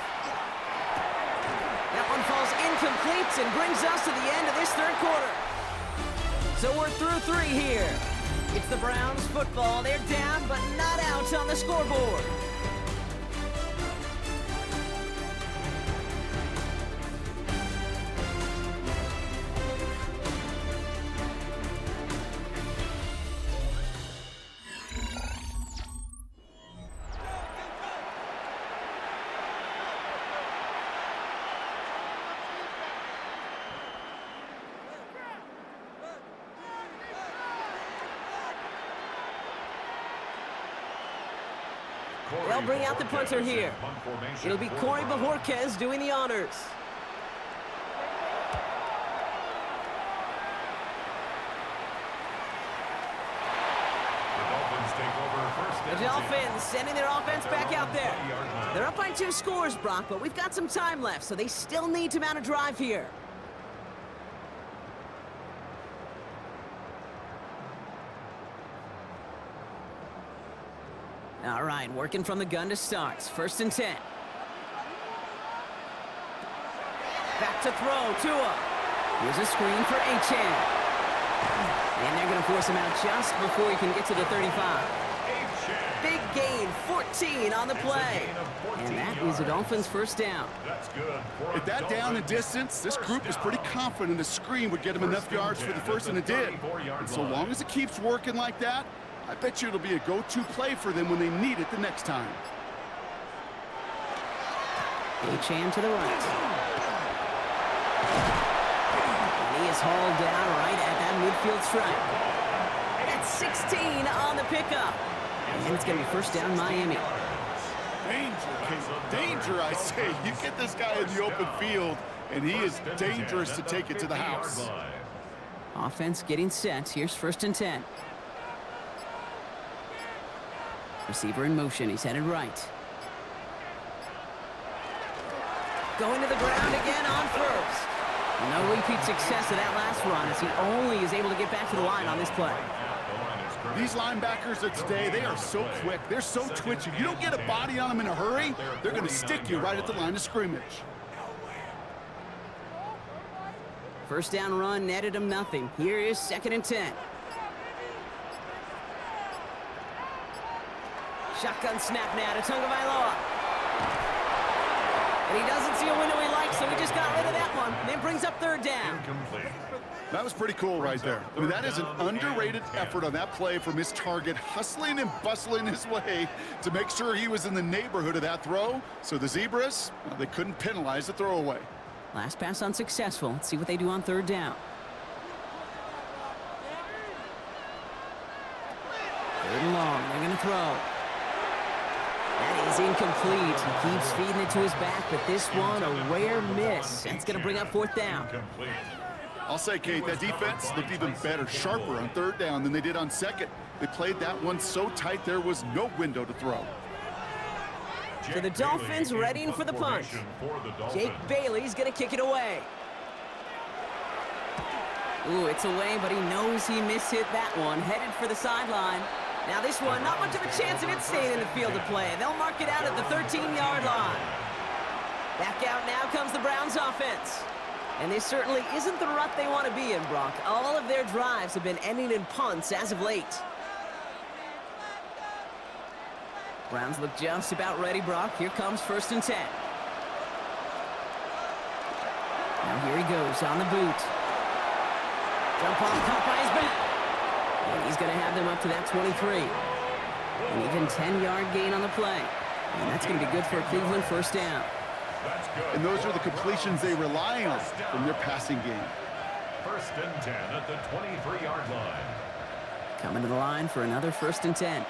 That one falls incomplete and brings us to the end of this 3rd quarter. So we're through 3 here. It's the Browns football. They're down, but not out on the scoreboard. They'll bring out the punter here. It'll be Corey Bajorquez doing the honors. The Dolphins sending their offense back out there. They're up by 2 scores, Brock, but we've got some time left, so they still need to mount a drive here. All right, working from the gun to start. 1st and 10. Back to throw, Tua. Here's a screen for Achane. And they're going to force him out just before he can get to the 35. Big gain, 14 on the play. And that is a Dolphins' first down. At that down and distance, this group was pretty confident the screen would get him enough yards for the first, and it did. And so long as it keeps working like that, I bet you it'll be a go-to play for them when they need it the next time. Achane to the right. And he is hauled down right at that midfield stripe. That's 16 on the pickup. And it's going to be first down Miami. Danger, Kate. Danger, I say. You get this guy in the open field, and he is dangerous to take it to the house. Offense getting set. Here's 1st and 10. Receiver in motion. He's headed right. Going to the ground again on first. No repeat success of that last run as he only is able to get back to the line on this play. These linebackers of today, they are so quick. They're so twitchy. You don't get a body on them in a hurry, they're going to stick you right at the line of scrimmage. First down run netted him nothing. Here is 2nd and 10. Shotgun snap now to Tagovailoa. And he doesn't see a window he likes, so he just got rid of that one. And then brings up 3rd down. That was pretty cool right there. I mean, that is an underrated effort on that play from his target, hustling and bustling his way to make sure he was in the neighborhood of that throw. So the Zebras, well, they couldn't penalize the throwaway. Last pass unsuccessful. Let's see what they do on 3rd down. 3rd and long. They're going to throw. That is incomplete. He keeps feeding it to his back, but this one a rare miss. That's going to bring up 4th down. I'll say, Kate, that defense looked even better, sharper on 3rd down than they did on 2nd. They played that one so tight there was no window to throw. So the Dolphins readying for the punt. Jake Bailey's going to kick it away. Ooh, it's away, but he knows he mishit that one. Headed for the sideline. Now this one, not much of a chance of it staying in the field of play. They'll mark it out at the 13-yard line. Back out now comes the Browns offense. And this certainly isn't the rut they want to be in, Brock. All of their drives have been ending in punts as of late. Browns look just about ready, Brock. Here comes 1st and 10. Now here he goes on the boot. Jump off, caught by his back. And he's going to have them up to that 23. An even 10-yard gain on the play. And that's going to be good for a Cleveland first down. And those are the completions they rely on from their passing game. 1st and 10 at the 23-yard line. Coming to the line for another 1st and 10.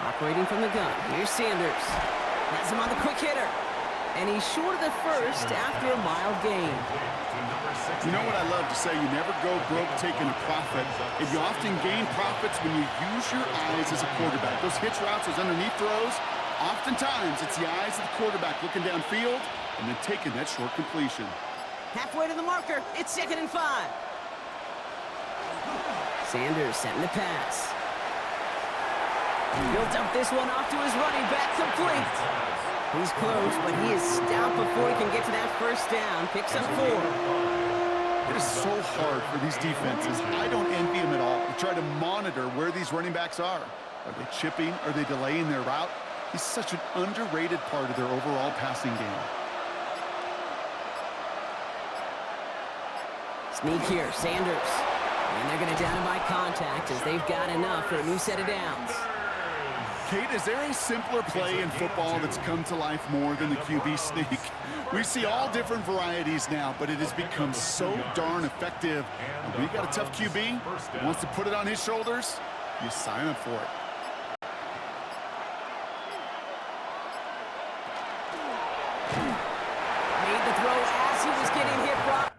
Operating from the gun. Here's Sanders. Has him on the quick hitter. And he's short of the first after a mild gain. You know what I love to say? You never go broke taking a profit. And you often gain profits when you use your eyes as a quarterback. Those hitch routes, those underneath throws, oftentimes it's the eyes of the quarterback looking downfield and then taking that short completion. Halfway to the marker. It's 2nd and 5. Sanders setting the pass. He'll dump this one off to his running back, complete. He's close, but he is stopped before he can get to that first down. Picks up 4. It is so hard for these defenses. I don't envy them at all. To try to monitor where these running backs are. Are they chipping? Are they delaying their route? He's such an underrated part of their overall passing game. Sneak here, Sanders. And they're going to down him by contact as they've got enough for a new set of downs. Kate, is there a simpler play in football that's come to life more than the QB sneak? We see all different varieties now, but it has become so darn effective. And when you got a tough QB who wants to put it on his shoulders, you sign up for it. Made the throw as he was getting hit, Brock.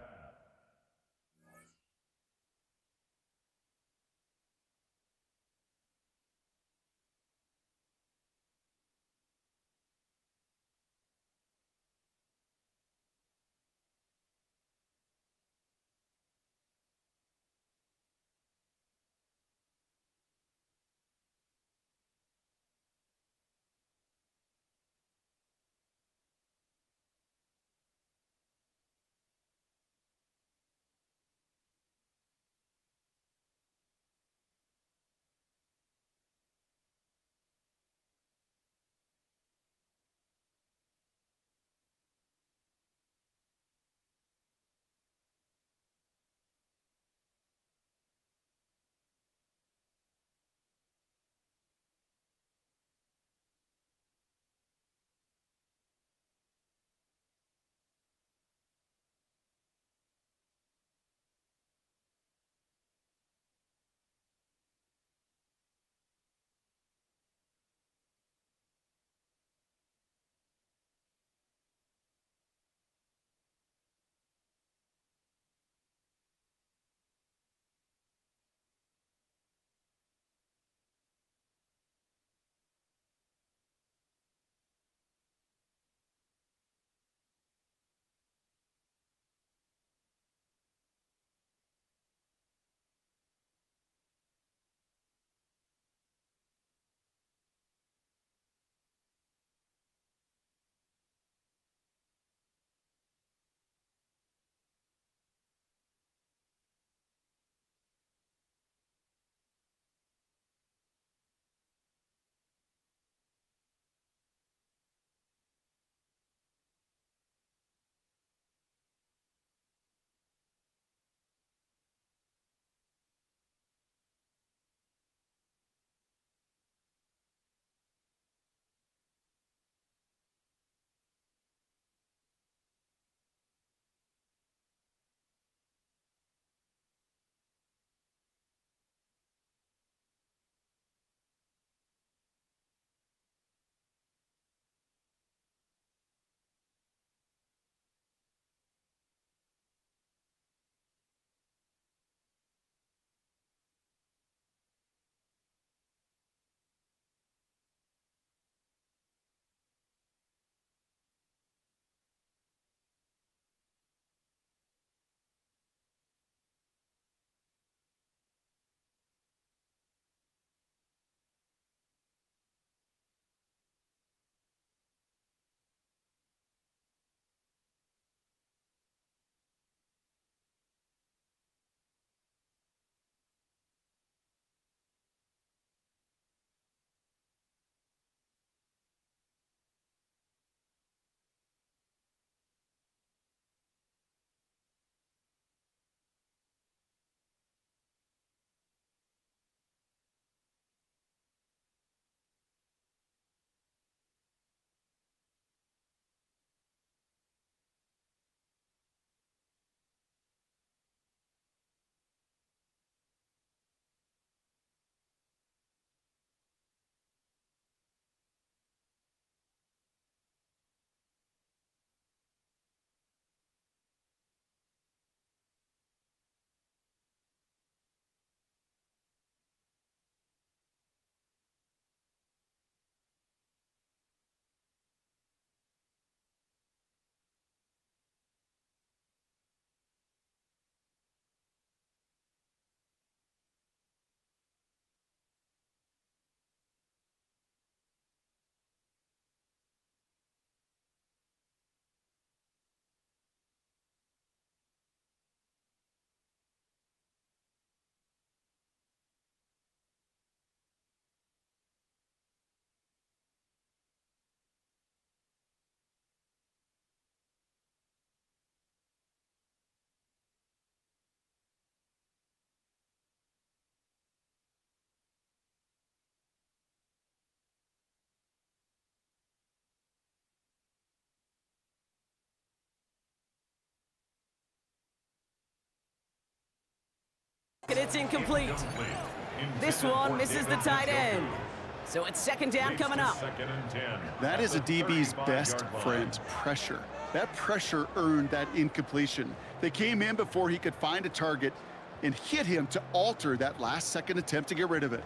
and it's incomplete. This one misses the tight end. So it's second down coming up. That is a DB's best friend, pressure. That pressure earned that incompletion. They came in before he could find a target and hit him to alter that last-second attempt to get rid of it.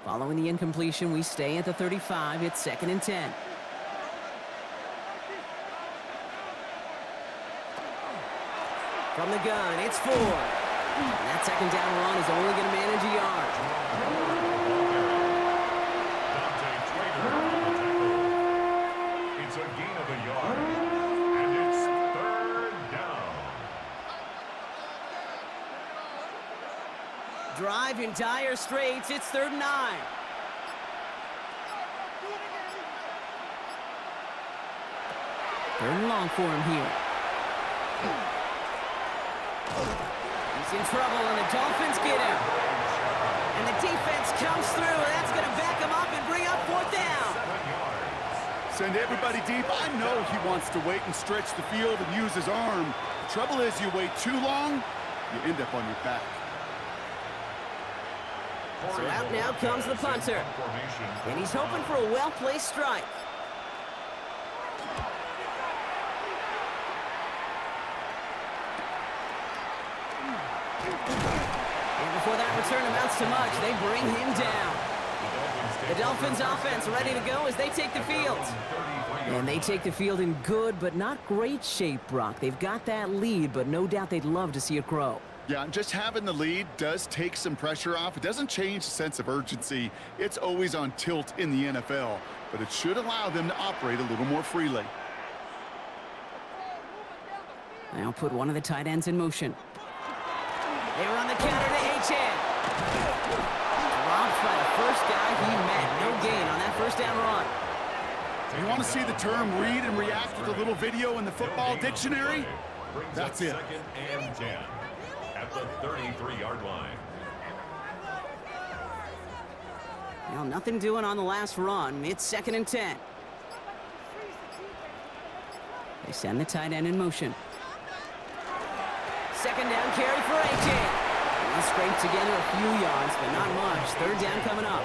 Following the incompletion, we stay at the 35. It's second and 10. From the gun, it's 4. And that second down run is only going to manage a yard. It's a gain of a yard, and it's third down. Drive in dire straits. It's 3rd and 9. Third and long for him here. He's in trouble, and the Dolphins get him. And the defense comes through, and that's going to back him up and bring up 4th down. Send everybody deep. I know he wants to wait and stretch the field and use his arm. The trouble is, you wait too long, you end up on your back. So out now comes the punter. And he's hoping for a well-placed strike. And before that return amounts to much, they bring him down. The Dolphins offense ready to go as they take the field. And they take the field in good but not great shape, Brock. They've got that lead, but no doubt they'd love to see it grow. Yeah, and just having the lead does take some pressure off. It doesn't change the sense of urgency. It's always on tilt in the NFL, but it should allow them to operate a little more freely. They'll put one of the tight ends in motion. They run the counter to H.N. Dropped by the first guy he met. No gain on that first down run. You want to see the term read and react with a little video in the football dictionary? That's it. Second and 10 at the 33-yard line. Well, nothing doing on the last run. It's second and 10. They send the tight end in motion. Second down carry for A.J. He scraped together a few yards, but not much. Third down coming up.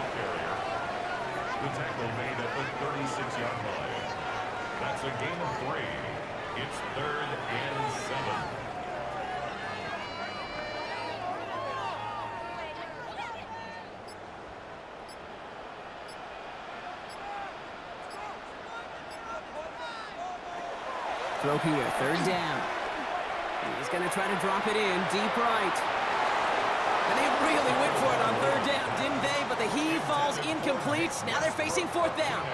The tackle made at the 36-yard line. That's a gain of 3. It's 3rd and 7. Throw here, third down. He's going to try to drop it in, deep right. And they really went for it on third down, didn't they? But the heave falls incomplete. Now they're facing 4th down.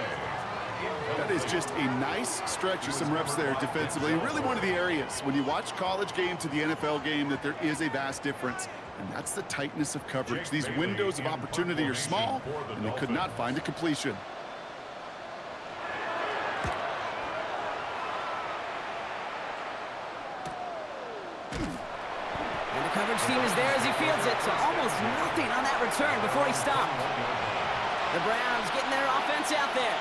That is just a nice stretch of some reps there defensively. And really one of the areas, when you watch college game to the NFL game, that there is a vast difference. And that's the tightness of coverage. These windows of opportunity are small, and they could not find a completion. And the coverage team is there as he fields it, so almost nothing on that return before he stopped. The Browns getting their offense out there.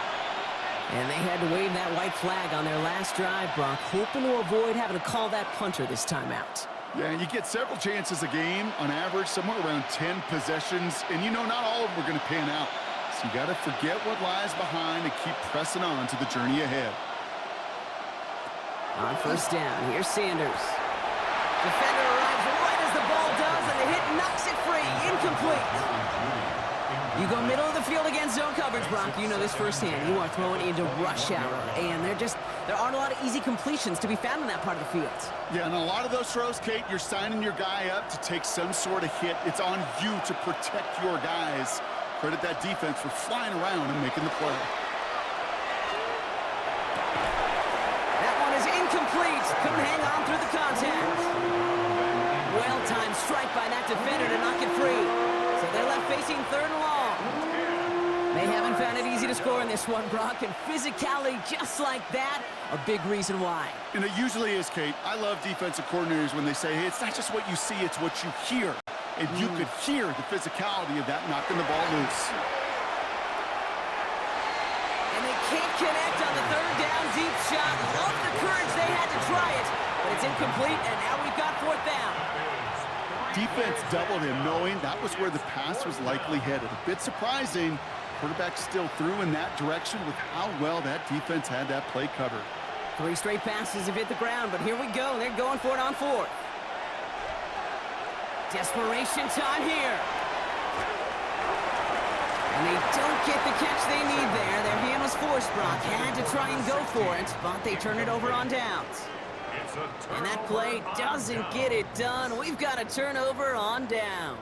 And they had to wave that white flag on their last drive, Brock, hoping to avoid having to call that punter this time out. Yeah, you get several chances a game, on average, somewhere around 10 possessions, and you know not all of them are going to pan out. So you got to forget what lies behind and keep pressing on to the journey ahead. On first down, here's Sanders. Defender arrives right as the ball does, and the hit knocks it free. Incomplete. You go middle of the field against zone coverage, Brock. You know this firsthand. You are throwing into rush hour, and there aren't a lot of easy completions to be found in that part of the field. Yeah, and a lot of those throws, Kate, you're signing your guy up to take some sort of hit. It's on you to protect your guys. Credit that defense for flying around and making the play. down through the contact. Well-timed strike by that defender to knock it free. So they're left facing 3rd and long. They haven't found it easy to score in this one, Brock, and physicality just like that, a big reason why. And it usually is, Kate. I love defensive coordinators when they say, hey, it's not just what you see, it's what you hear. And you could hear the physicality of that knocking the ball loose. And they can't connect on the 3rd down deep shot. Love the courage they had to try it, but it's incomplete, and now we've got 4th down. Defense doubled him, knowing that was where the pass was likely headed. A bit surprising. Quarterback still threw in that direction with how well that defense had that play covered. 3 straight passes have hit the ground, but here we go. They're going for it on 4th. Desperation time here. And they don't get the catch they need there. Their hand was forced, Brock. Had to try and go for it, but they turn it over on downs. And that play doesn't get it done. We've got a turnover on downs.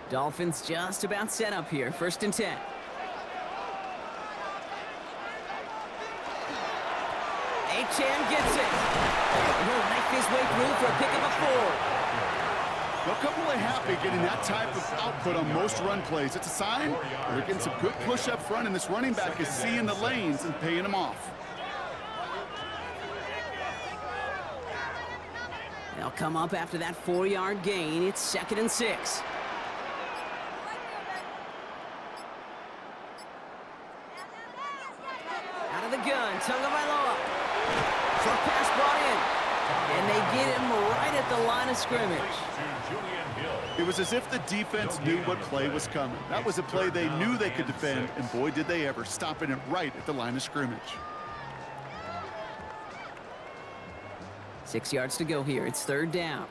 Dolphins just about set up here. 1st and 10. Achane gets it. He'll make his way through for a pick of a 4. They'll come away happy getting that type of output on most run plays. It's a sign they're getting some good push up front, and this running back is seeing the lanes and paying them off. They'll come up after that 4-yard gain. It's 2nd and 6. Out of the gun, Tagovailoa. Short pass brought in. And they get him right at the line of scrimmage. It was as if the defense knew what play was coming. That was a play they knew they could defend, and boy, did they ever, stopping it right at the line of scrimmage. 6 yards to go here. It's 3rd down.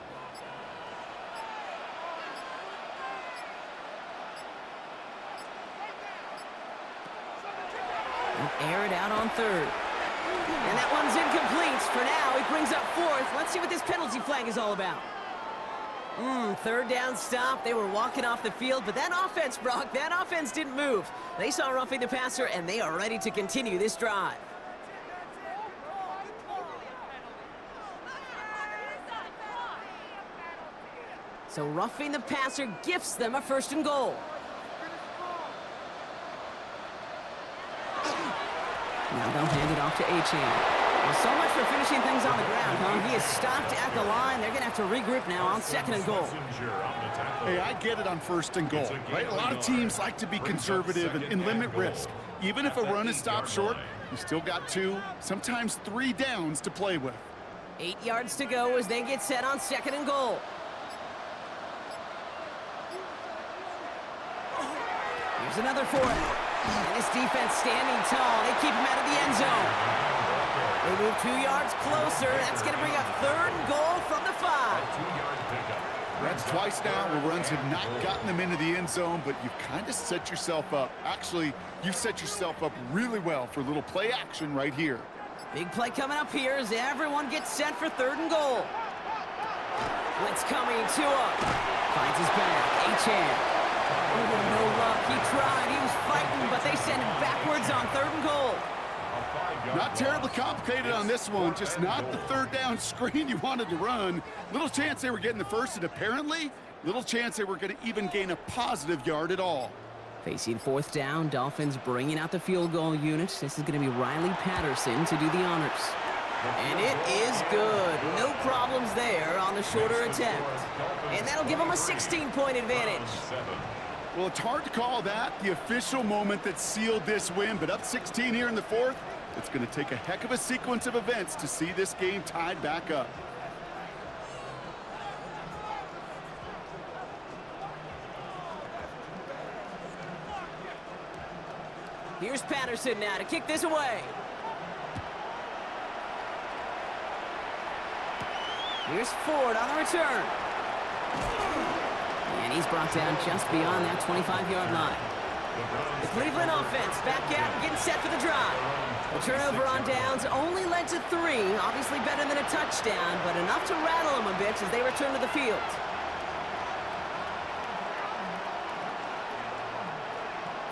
They'll air it out on 3rd. And that one's incomplete. For now, he brings up 4th. Let's see what this penalty flag is all about. 3rd down stop. They were walking off the field, but that offense, Brock, that offense didn't move. They saw roughing the passer, and they are ready to continue this drive. So roughing the passer gifts them a 1st and goal. Now they'll hand it off to Achane. Well, so much for finishing things on the ground, huh? He is stopped at the line. They're going to have to regroup now on 2nd and goal. Hey, I get it on 1st and goal, right? A lot of teams like to be conservative and limit risk. Even if a run is stopped short, you still got 2, sometimes 3 downs to play with. 8 yards to go as they get set on 2nd and goal. Here's another for it. And this defense standing tall. They keep him out of the end zone. They move 2 yards closer. That's going to bring up 3rd and goal from the 5. That's twice now where runs have not gotten them into the end zone, but you've kind of set yourself up. Actually, you've set yourself up really well for a little play action right here. Big play coming up here as everyone gets set for 3rd and goal. Blitz coming to him. Finds his back. Achane. Oh, no luck. He tried. He was fighting, but they send him backwards on 3rd and goal. Not terribly complicated on this one. Just not the 3rd down screen you wanted to run. Little chance they were getting the 1st, and apparently little chance they were going to even gain a positive yard at all. Facing 4th down, Dolphins bringing out the field goal unit. This is going to be Riley Patterson to do the honors. And it is good. No problems there on the shorter attempt. And that'll give them a 16-point advantage. Well, it's hard to call that the official moment that sealed this win, but up 16 here in the 4th, it's going to take a heck of a sequence of events to see this game tied back up. Here's Patterson now to kick this away. Here's Ford on the return. And he's brought down just beyond that 25-yard line. The Cleveland offense back out and getting set for the drive. The turnover on downs only led to 3. Obviously better than a touchdown, but enough to rattle them a bit as they return to the field.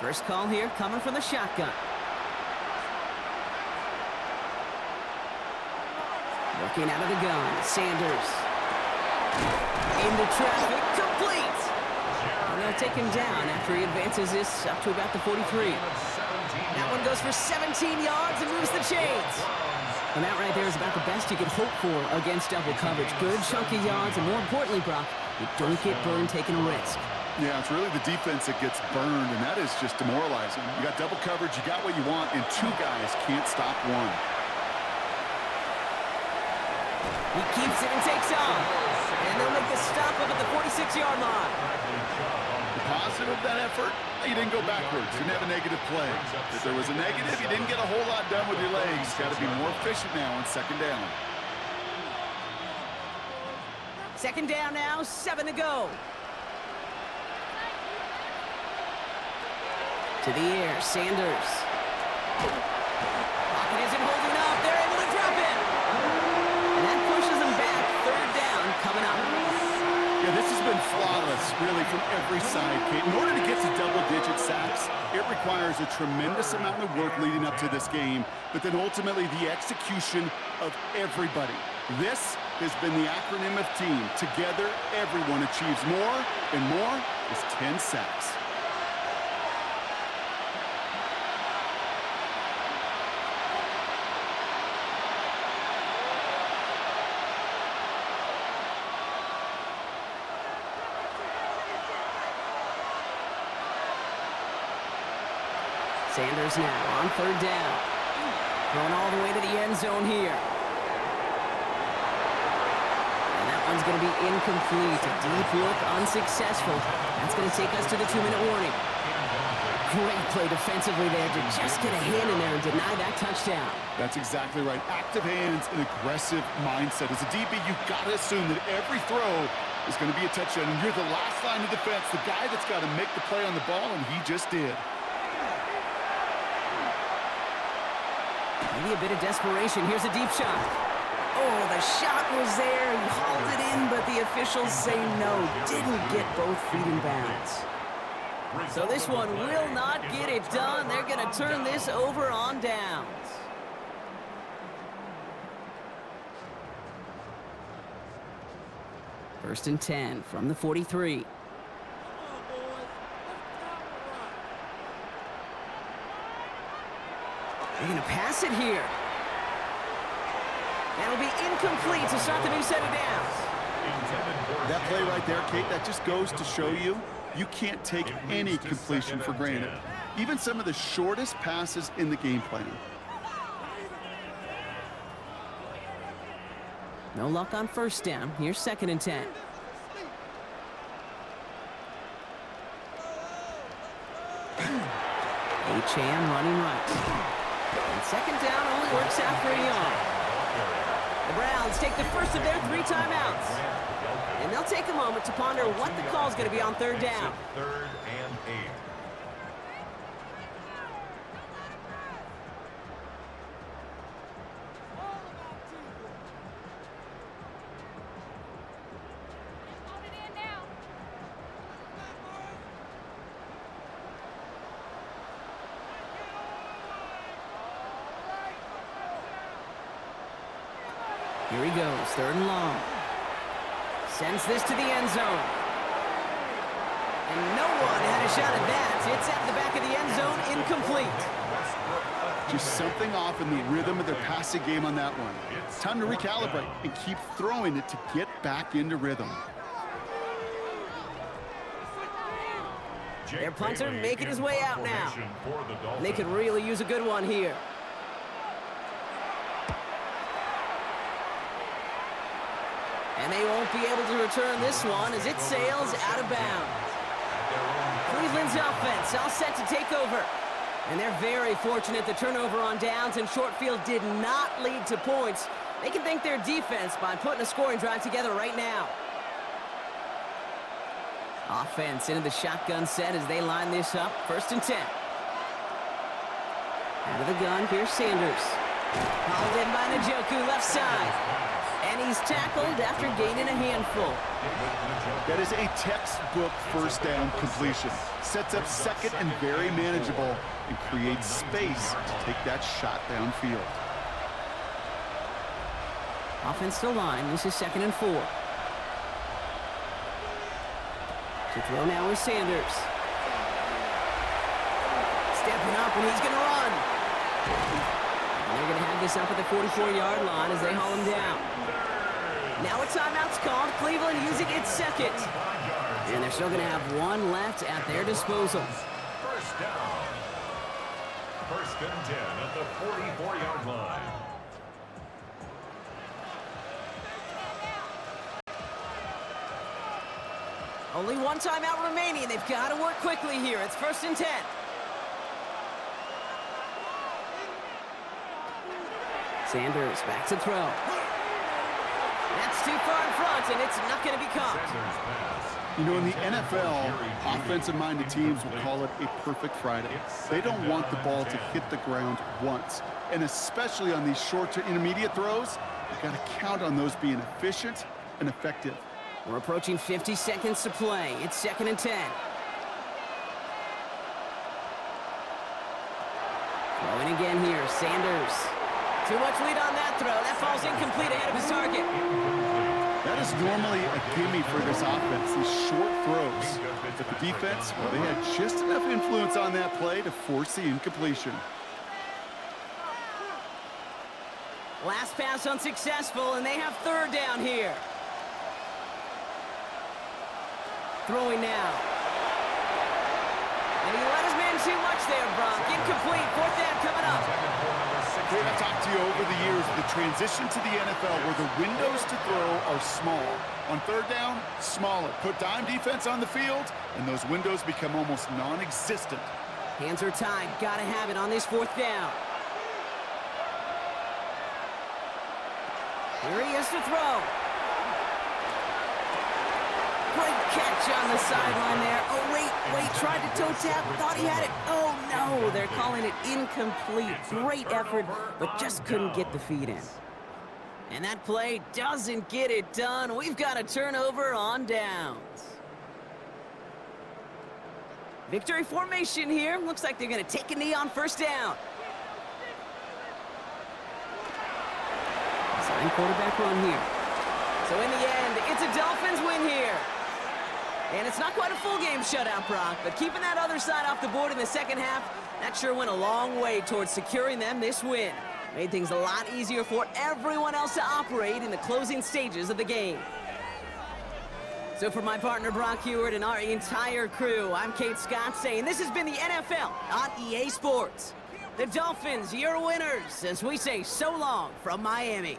First call here coming from the shotgun. Working out of the gun, Sanders. Into traffic, complete! And they'll take him down after he advances this up to about the 43. That one goes for 17 yards and moves the chains. And that right there is about the best you can hope for against double coverage. Good chunky yards, and more importantly, Brock, you don't get burned taking a risk. Yeah, it's really the defense that gets burned, and that is just demoralizing. You got double coverage, you got what you want, and two guys can't stop one. He keeps it and takes off. And they'll make the stop up at the 46-yard line. The positive of that effort, you didn't go backwards. You didn't have a negative play. If there was a negative, you didn't get a whole lot done with your legs. Got to be more efficient now on second down. Second down now, 7 to go. To the air, Sanders. Pocket isn't holding up. They're able to drop it. And that pushes them back. Third down coming up. Yeah, this has been flawless, really, from every side, Kate. In order to get to double-digit sacks, it requires a tremendous amount of work leading up to this game, but then ultimately the execution of everybody. This has been the acronym of team. Together, everyone achieves more, and more is 10 sacks. Sanders now on third down. Going all the way to the end zone here. And that one's going to be incomplete. A deep look, unsuccessful. That's going to take us to the 2-minute warning. Great play defensively there to just get a hand in there and deny that touchdown. That's exactly right. Active hands and aggressive mindset. As a DB, you've got to assume that every throw is going to be a touchdown. And you're the last line of defense, the guy that's got to make the play on the ball, and he just did. Maybe a bit of desperation. Here's a deep shot. Oh, the shot was there. He hauled it in, but the officials say no. Didn't get both feet in bounds. So this one will not get it done. They're going to turn this over on downs. First and 10 from the 43. They're going to pass it here. That'll be incomplete to start the new set of downs. That play right there, Kate, that just goes to show you, you can't take any completion for granted. Even some of the shortest passes in the game plan. No luck on first down. Here's second and 10. H.A.M. running right. And second down only works out for a yard. The Browns take the first of their 3 timeouts. And they'll take a moment to ponder what the call is going to be on third down. Third and 8. Here he goes, third and long. Sends this to the end zone. And no one had a shot at that. It's at the back of the end zone, incomplete. Just something off in the rhythm of their passing game on that one. Time to recalibrate and keep throwing it to get back into rhythm. Their punter making his way out now. And they could really use a good one here. And they won't be able to return this one as it sails out of bounds. Cleveland's offense all set to take over. And they're very fortunate the turnover on downs and short field did not lead to points. They can thank their defense by putting a scoring drive together right now. Offense into the shotgun set as they line this up. First and 10. Out of the gun, here's Sanders. Hauled in by Njoku, left side. And he's tackled after gaining a handful. That is a textbook first down completion. Sets up second and very manageable and creates space to take that shot downfield. Offensive line, this is 2nd and 4. To throw now is Sanders. Stepping up, and he's going to run. And they're going to have this up at the 44-yard line as they haul him down. Now a timeout's called. Cleveland using its second. And they're still going to have one left at their disposal. First down. 1st and 10 at the 44-yard line. Only one timeout remaining. They've got to work quickly here. It's 1st and 10. Sanders back to throw. That's too far in front, and it's not going to be caught. You know, in the NFL, offensive-minded teams will call it a perfect Friday. They don't want the ball to hit the ground once. And especially on these short to intermediate throws, you've got to count on those being efficient and effective. We're approaching 50 seconds to play. It's 2nd and 10. Throwing again here, Sanders. Too much lead on that throw. That falls incomplete ahead of his target. That is normally a gimme for this offense, these short throws. But the defense, well, they had just enough influence on that play to force the incompletion. Last pass unsuccessful, and they have 3rd down here. Throwing now. And he let his man too much there, Brock. Incomplete. 4th down coming up. I've talked to you over the years of the transition to the NFL where the windows to throw are small. On 3rd down, smaller. Put dime defense on the field, and those windows become almost non-existent. Hands are tied. Got to have it on this 4th down. Here he is to throw. Great catch on the sideline there. Oh, wait, tried to toe tap, thought he had it. Oh, no, they're calling it incomplete. Great effort, but just couldn't get the feet in. And that play doesn't get it done. We've got a turnover on downs. Victory formation here. Looks like they're going to take a knee on 1st down. Sign quarterback run here. So in the end, it's a Dolphins win here. And it's not quite a full game shutout, Brock, but keeping that other side off the board in the 2nd half, that sure went a long way towards securing them this win. Made things a lot easier for everyone else to operate in the closing stages of the game. So for my partner, Brock Heward, and our entire crew, I'm Kate Scott saying this has been the NFL on EA Sports. The Dolphins, your winners, as we say so long from Miami.